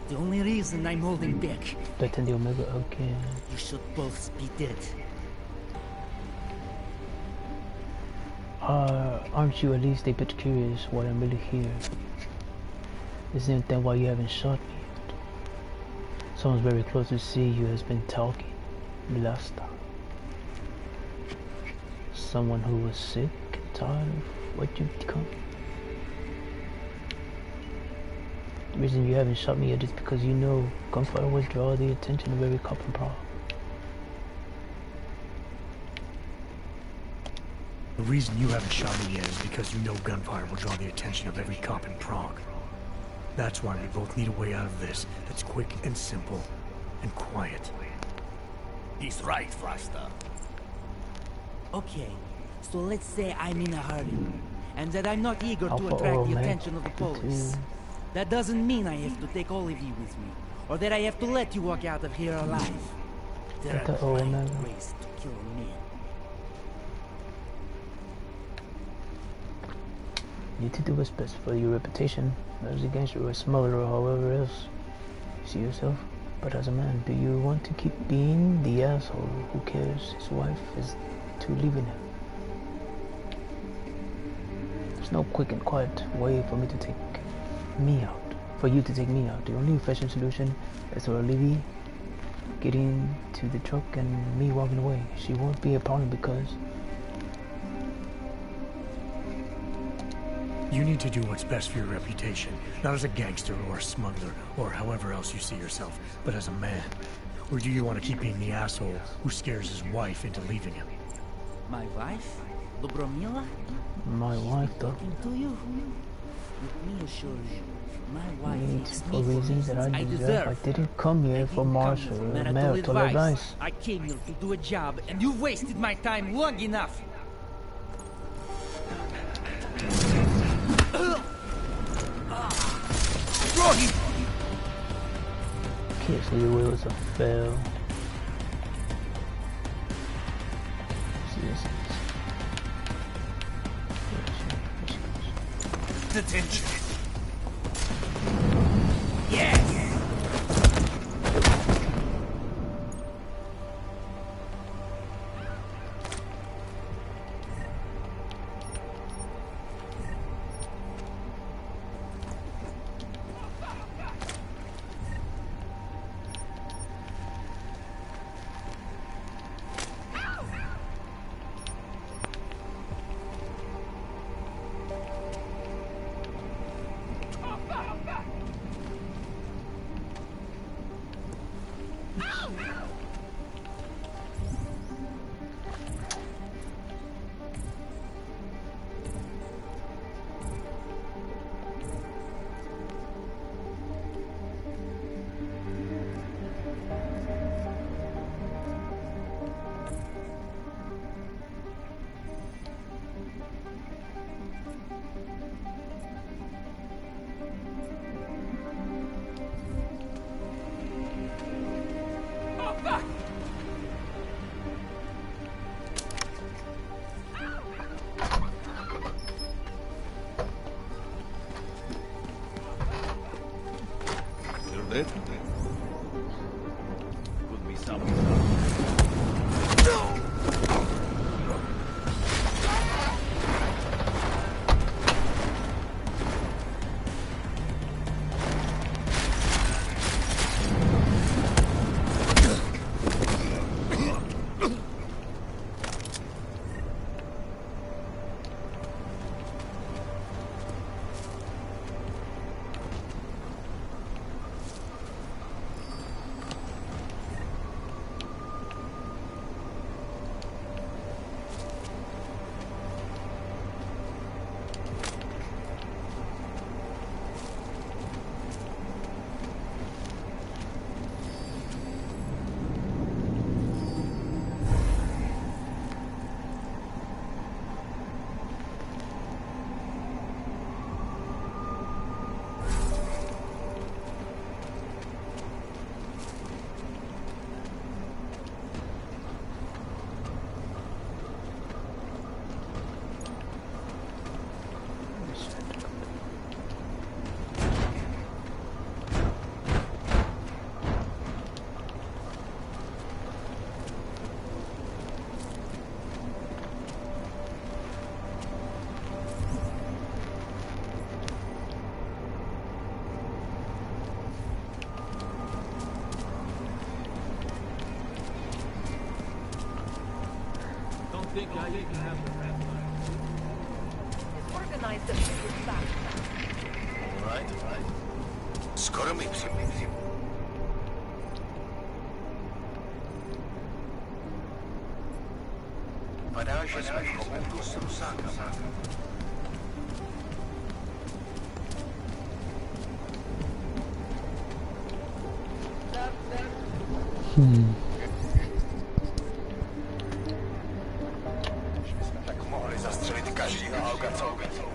The only reason I'm holding back. Better on the Omega, okay. You should both be dead. Aren't you at least a bit curious why I'm really here? Isn't that why you haven't shot me yet? Someone's very close to see you has been talking. Vlasta. Someone who was sick and tired of what you've become. The reason you haven't shot me yet is because you know gunfire will draw the attention of every cop in Prague. The reason you haven't shot me yet is because you know gunfire will draw the attention of every cop in Prague. That's why we both need a way out of this that's quick and simple and quiet. He's right, Vlasta. Okay, so let's say I'm in a hurry, and that I'm not eager to Alpha attract the Omega attention of the police. That doesn't mean I have to take Olivier with me, or that I have to let you walk out of here alive. There are Alpha quiet Omega. ways to kill a man. You need to do what's best for your reputation, not as a gangster or a smuggler or however else you see yourself. But as a man, do you want to keep being the asshole who cares his wife is to leaving him? There's no quick and quiet way for me to take me out. For you to take me out. The only efficient solution is for Olivia getting to the truck and me walking away. She won't be a problem because you need to do what's best for your reputation, not as a gangster or a smuggler or however else you see yourself, but as a man. Or do you want to keep being the asshole who scares his wife into leaving him? My wife? Dobromila? my wife though. Talking to you? Let me assure you, my wife It's for reasons that I deserve. I didn't come here for martial or marital advice. I came here to do a job, and you wasted my time long enough. Okay, so your will is a fail. Detention. Yes. Could be something. Organize the people back. All right. Skoro mi Vypadá, že jsme v kontaktu s Rusákama. Tak mohli zastřelit každýho auga, co uvidí.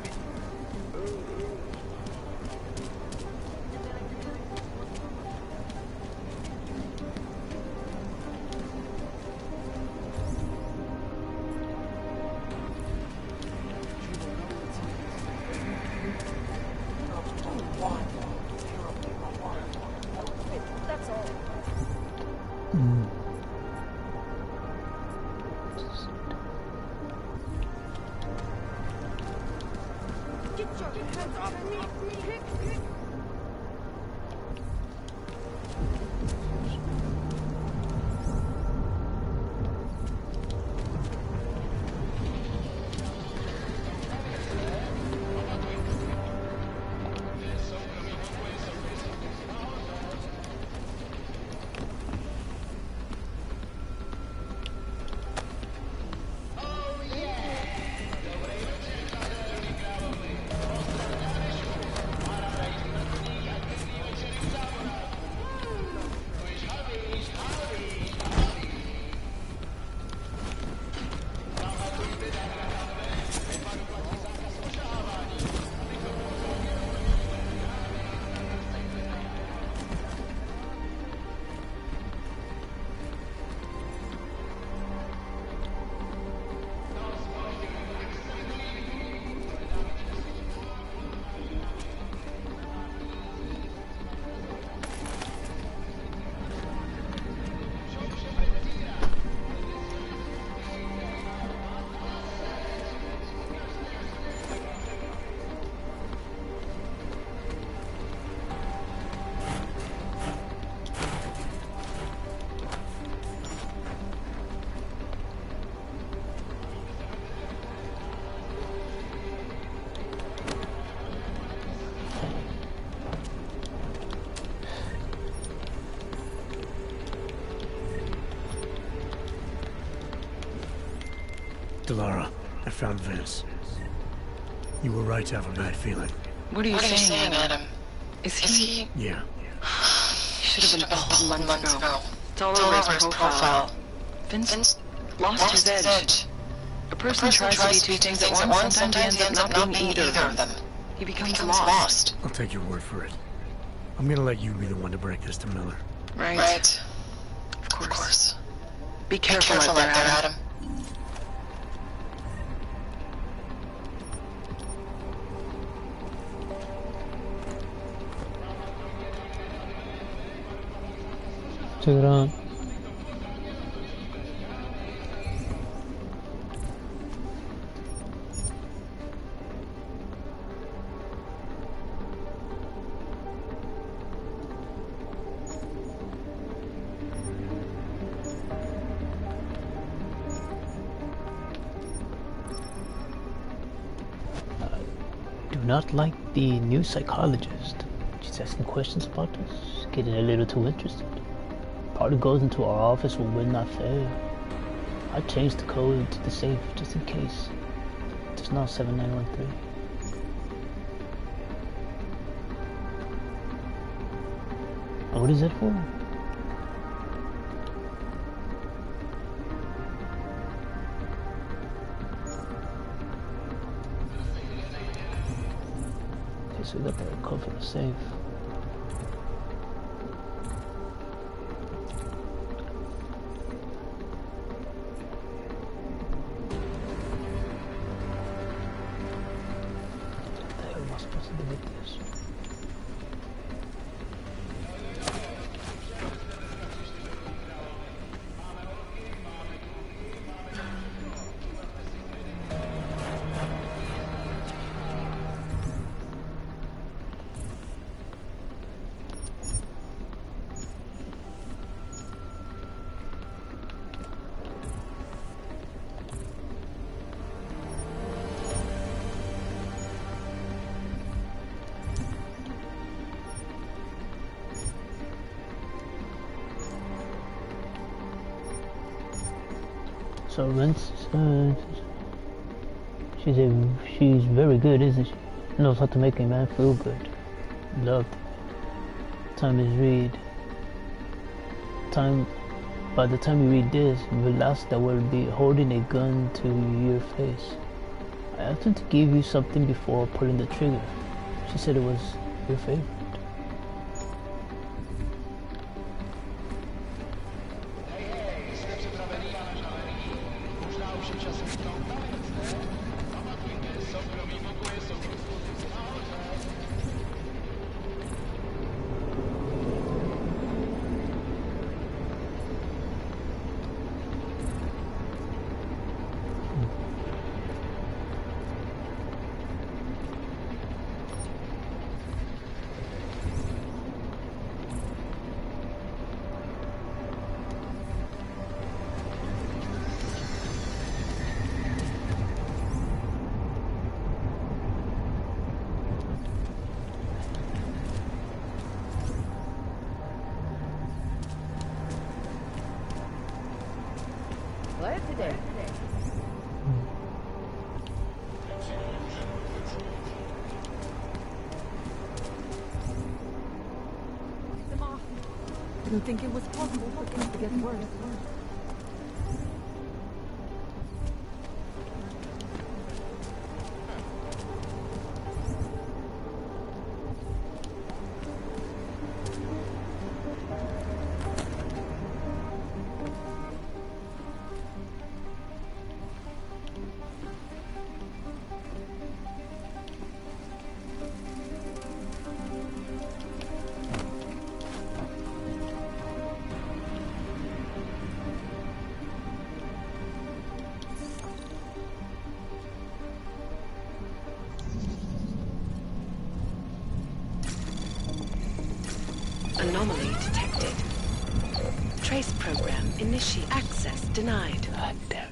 Delara, I found Vince. You were right to have a bad feeling. What are you saying, Adam? Is he... Yeah. He should have been pulled months ago. It's all over his profile. Vince lost his edge. A person tries to be two things at once, sometimes he ends up not being either of them. He becomes lost. I'll take your word for it. I'm gonna let you be the one to break this to Miller. Right. Of course. Be careful out there, Adam. Check it out. Do not like the new psychologist. She's asking questions about us, getting a little too interested. Party goes into our office when we're not there. I changed the code to the safe just in case. It's now 7913. And what is it for? Okay, so we got the code for the safe. So Vince, she's very good, isn't she? Knows how to make a man feel good. Loved. Time is read. By the time you read this, Velasta will be holding a gun to your face. I asked her to give you something before pulling the trigger. She said it was your favorite. Didn't think it was possible for things to get worse. Anomaly detected. Trace program initiate access denied. God damn it.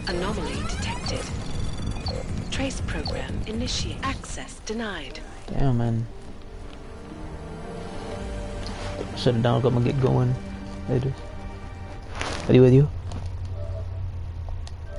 Anomaly detected. Trace program initiate access denied. Damn, man. Shut it down, I'm gonna get going later. Are you with you?